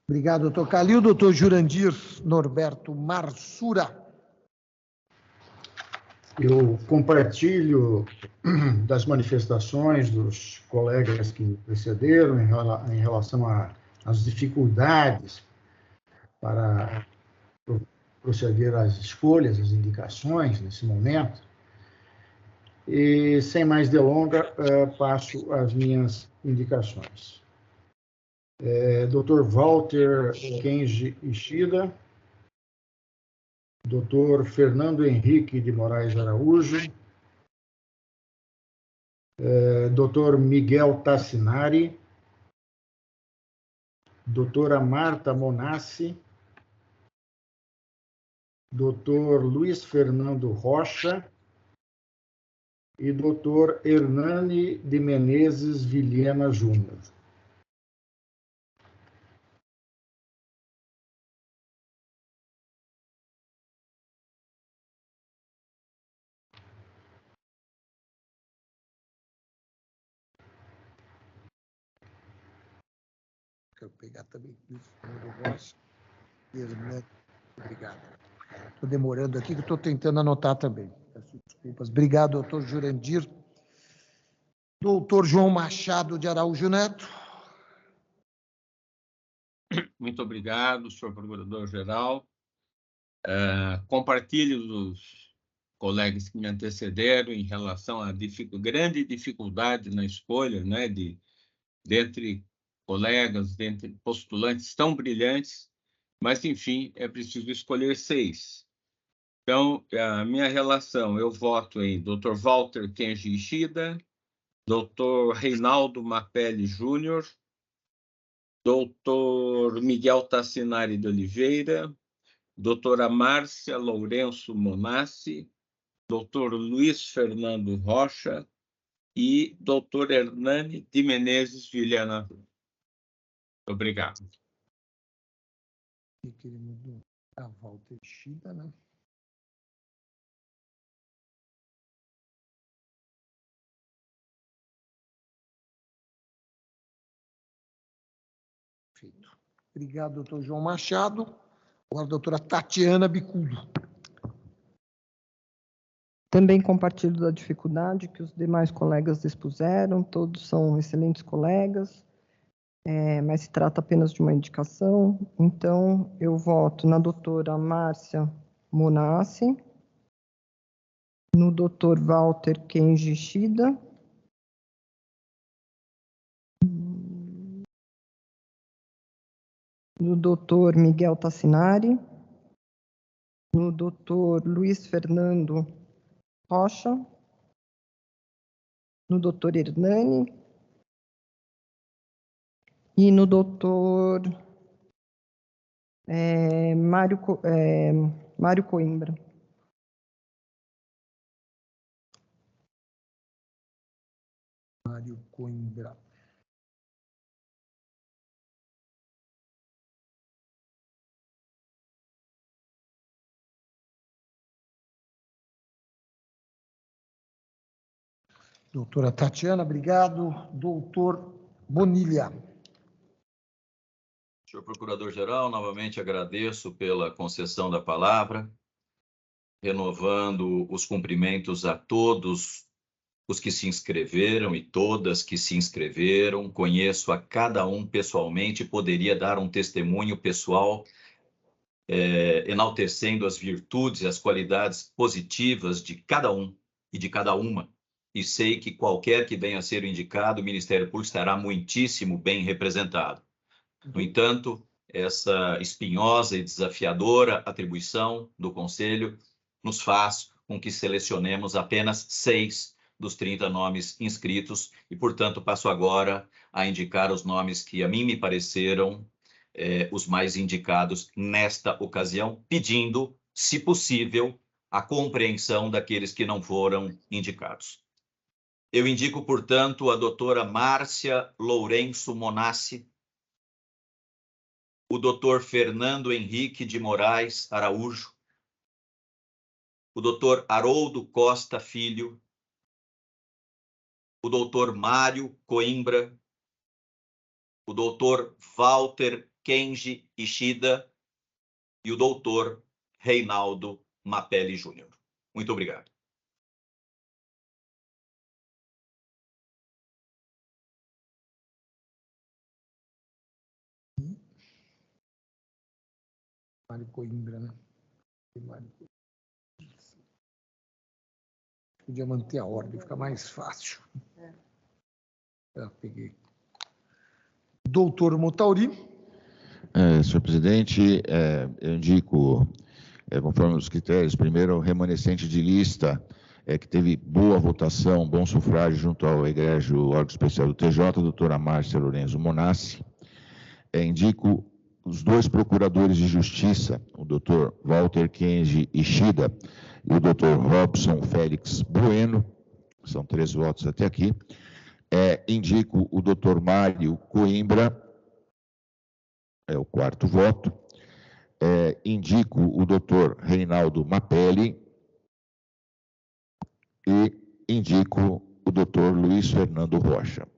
[SPEAKER 1] Obrigado, doutor Calil. Doutor Jurandir Norberto Marsura.
[SPEAKER 7] Eu compartilho das manifestações dos colegas que me precederam em relação às dificuldades para proceder às escolhas, às indicações nesse momento. E, sem mais delongas, passo as minhas indicações. Dr. Walter Kenji Ishida, Dr. Fernando Henrique de Moraes Araújo, Dr. Miguel Tassinari, Doutora Marta Monassi, Dr. Luiz Fernando Rocha e Dr. Hernani de Menezes Vilhena Júnior.
[SPEAKER 1] Quero pegar também Luiz Fernando Rocha. Obrigado. Estou demorando aqui, que estou tentando anotar também. Peço desculpas. Obrigado, doutor Jurandir. Doutor João Machado de Araújo Neto.
[SPEAKER 8] Muito obrigado, senhor procurador-geral. Compartilho dos colegas que me antecederam em relação à grande dificuldade na escolha, né, dentre colegas, dentre postulantes tão brilhantes, mas, enfim, é preciso escolher 6. Então, a minha relação, eu voto em Dr. Walter Kenji Ishida, Dr. Reinaldo Mapelli Júnior, Dr. Miguel Tassinari de Oliveira, doutora Márcia Lourenço Monassi, doutor Luiz Fernando Rocha e doutor Hernani de Menezes Vilhena. Obrigado.
[SPEAKER 1] E que ele mudou a Walter Ishida, né? Feito. Obrigado, doutor João Machado. Agora, a doutora Tatiana Bicudo.
[SPEAKER 9] Também compartilho da dificuldade que os demais colegas expuseram, todos são excelentes colegas, mas se trata apenas de uma indicação. Então, eu voto na doutora Márcia Monassi, no doutor Walter Kenji Ishida, no doutor Miguel Tassinari, no doutor Luiz Fernando Rocha, no doutor Hernani e no doutor Mário Coimbra.
[SPEAKER 1] Mário Coimbra. Doutora Tatiana, obrigado. Doutor Bonilha.
[SPEAKER 10] Senhor Procurador-Geral, novamente agradeço pela concessão da palavra, renovando os cumprimentos a todos os que se inscreveram e todas que se inscreveram. Conheço a cada um pessoalmente, poderia dar um testemunho pessoal, enaltecendo as virtudes e as qualidades positivas de cada um e de cada uma. E sei que qualquer que venha a ser indicado, o Ministério Público estará muitíssimo bem representado. No entanto, essa espinhosa e desafiadora atribuição do Conselho nos faz com que selecionemos apenas 6 dos 30 nomes inscritos e, portanto, passo agora a indicar os nomes que a mim me pareceram os mais indicados nesta ocasião, pedindo, se possível, a compreensão daqueles que não foram indicados. Eu indico, portanto, a doutora Márcia Lourenço Monassi, o doutor Fernando Henrique de Moraes Araújo, o doutor Haroldo Costa Filho, o doutor Mário Coimbra, o doutor Walter Kenji Ishida e o doutor Reinaldo Mapelli Júnior. Muito obrigado.
[SPEAKER 1] Mário Coimbra, né? Podia manter a ordem, fica mais fácil. Peguei. Doutor Motauri.
[SPEAKER 11] Senhor presidente, eu indico, conforme os critérios, primeiro, o remanescente de lista, que teve boa votação, bom sufrágio junto ao egrégio órgão especial do TJ, a doutora Márcia Lourenço Monassi. Indico os 2 procuradores de justiça, o doutor Walter Kenji Ishida e o doutor Robson Félix Bueno, são 3 votos até aqui. Indico o doutor Mário Coimbra, é o 4º voto. Indico o doutor Reinaldo Mapelli e indico o doutor Luiz Fernando Rocha.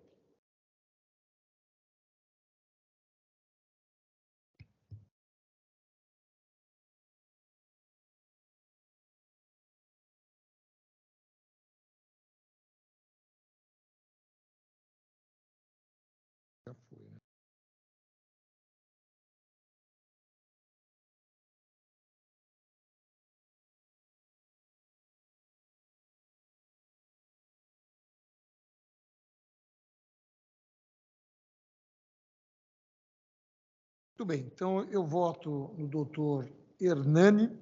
[SPEAKER 1] Já foi, né? Muito bem, então eu voto no doutor Hernani.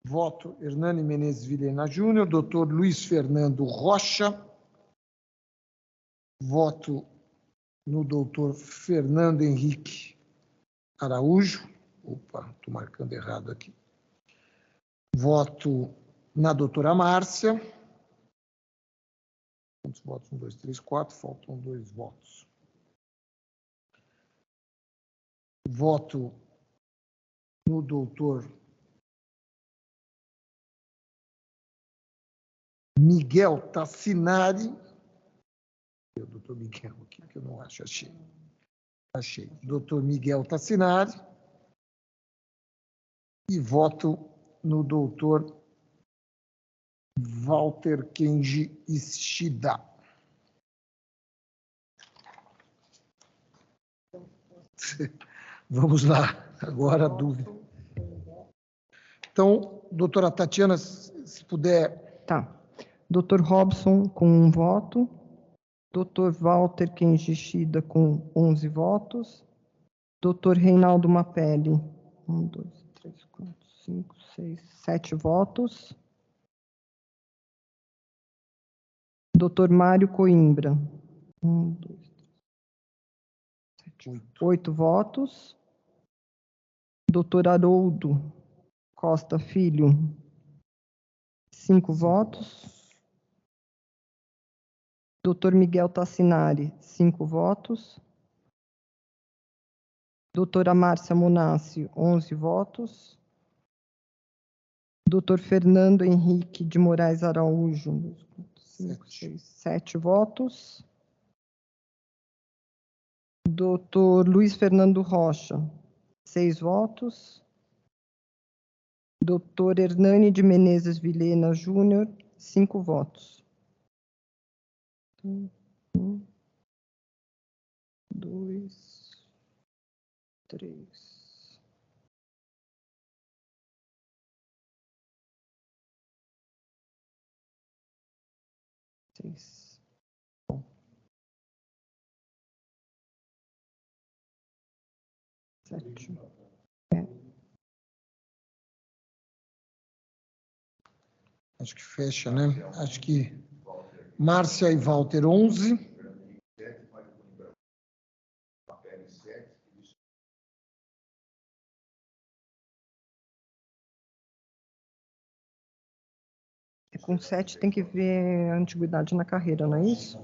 [SPEAKER 1] Voto Hernani Menezes Vilhena Júnior, doutor Luiz Fernando Rocha. Voto no doutor Fernando Henrique Araújo. Opa, estou marcando errado aqui. Voto na doutora Márcia. Quantos votos? 1, 2, 3, 4. Faltam 2 votos. Voto no doutor Miguel Tassinari. O doutor Miguel aqui, que eu não acho, achei. Doutor Miguel Tassinari. E voto no doutor Walter Kenji Ishida. Vamos lá, agora a dúvida. Então, doutora Tatiana, se puder...
[SPEAKER 9] Tá. Doutor Robson com 1 voto. Doutor Walter Kenji Ishida com 11 votos. Doutor Reinaldo Mapelli, 1, 2, 3, 4, 5, 6, 7 votos. Doutor Mário Coimbra, 1, 2, 3, 7, 8 votos. Doutor Haroldo Costa Filho, 5 votos. Doutor Miguel Tassinari, 5 votos. Doutora Márcia Monassi, 11 votos. Doutor Fernando Henrique de Moraes Araújo, 5, 6, 7 votos. Doutor Luiz Fernando Rocha, 6 votos. Doutor Hernani de Menezes Vilhena Júnior, 5 votos. 1, 2, 3. 6. Bom. 7.
[SPEAKER 1] Acho que fecha, né? Acho que Márcia e Walter, 11.
[SPEAKER 9] Com 7 tem que ver a antiguidade na carreira, não é isso?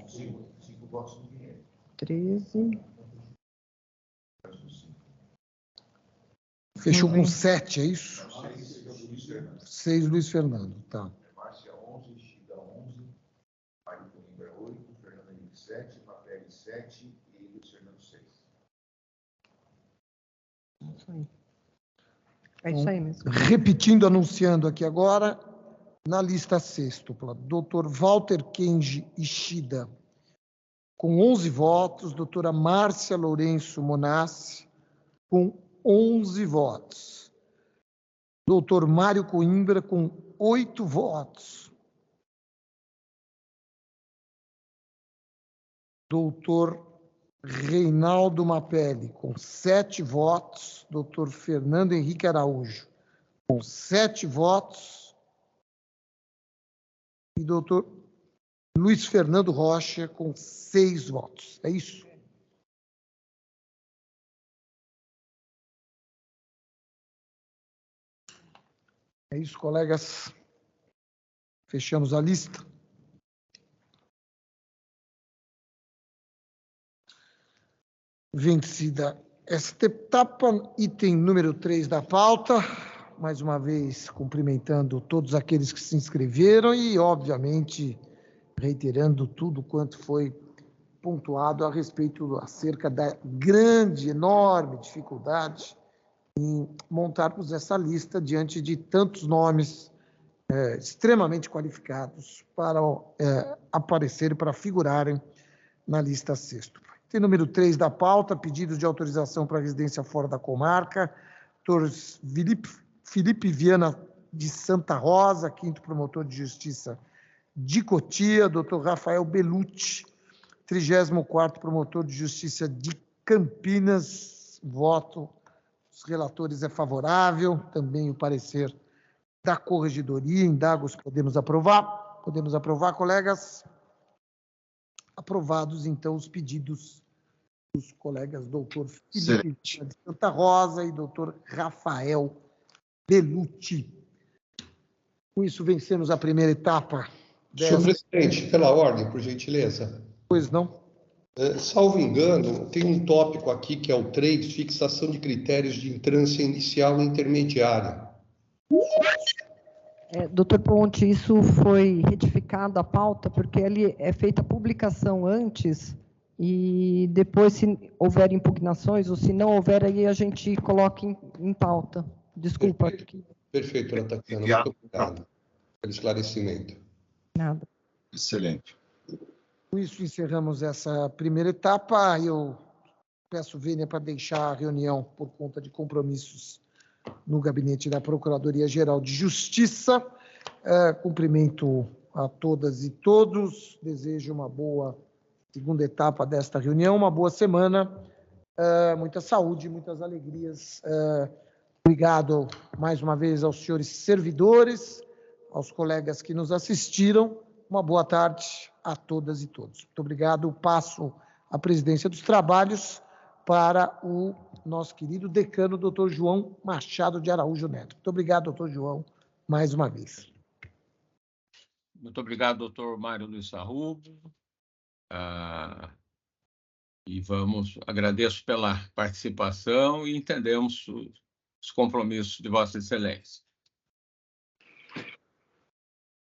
[SPEAKER 9] 13.
[SPEAKER 1] Fechou com 7, é isso? 6, Luiz Fernando, tá.
[SPEAKER 11] Márcia 11, Chida 11, Mário Coimbra 8, Fernando Henrique 7, Mapelli 7 e Luiz Fernando 6.
[SPEAKER 9] Isso aí. É isso aí mesmo.
[SPEAKER 1] Repetindo, anunciando aqui agora, na lista sextupla, doutor Walter Kenji Ishida, com 11 votos, doutora Márcia Lourenço Monassi, com 11 votos. Doutor Mário Coimbra, com 8 votos. Doutor Reinaldo Mapelli, com 7 votos. Doutor Fernando Henrique Araújo, com 7 votos. E doutor Luiz Fernando Rocha, com 6 votos. É isso? É isso, colegas. Fechamos a lista. Vencida esta etapa, item número 3 da pauta. Mais uma vez, cumprimentando todos aqueles que se inscreveram e, obviamente, reiterando tudo quanto foi pontuado a respeito, acerca da grande, enorme dificuldade em montarmos essa lista diante de tantos nomes extremamente qualificados para aparecerem, para figurarem na lista sextupla. Tem número 3 da pauta, pedidos de autorização para residência fora da comarca, doutor Felipe Viana de Santa Rosa, 5º promotor de justiça de Cotia, doutor Rafael Belucci, 34º Promotor de Justiça de Campinas. Voto dos relatores é favorável. Também o parecer da Corregedoria. Indago se podemos aprovar. Podemos aprovar, colegas? Aprovados, então, os pedidos dos colegas doutor Felipe de Santa Rosa e doutor Rafael Bellucci. Com isso, vencemos a primeira etapa.
[SPEAKER 3] Senhor presidente, pela ordem, por gentileza.
[SPEAKER 1] Pois não?
[SPEAKER 3] Salvo engano, tem um tópico aqui que é o 3, fixação de critérios de entrância inicial e intermediária.
[SPEAKER 9] Doutor Ponte, isso foi retificado a pauta, porque ali é feita a publicação antes e depois, se houver impugnações ou se não houver, aí a gente coloca em pauta. Desculpa.
[SPEAKER 3] Perfeito, doutora Tatiana. Muito obrigado pelo esclarecimento.
[SPEAKER 9] Nada.
[SPEAKER 2] Excelente.
[SPEAKER 1] Com isso, encerramos essa primeira etapa. Eu peço vênia para deixar a reunião por conta de compromissos no gabinete da Procuradoria-Geral de Justiça. Cumprimento a todas e todos. Desejo uma boa segunda etapa desta reunião, uma boa semana, muita saúde, muitas alegrias. Obrigado mais uma vez aos senhores servidores, aos colegas que nos assistiram. Uma boa tarde a todas e todos. Muito obrigado. Passo a presidência dos trabalhos para o nosso querido decano, doutor João Machado de Araújo Neto. Muito obrigado, doutor João, mais uma vez.
[SPEAKER 8] Muito obrigado, doutor Mário Luiz Sarrubo. E agradeço pela participação e entendemos os compromissos de Vossa Excelência.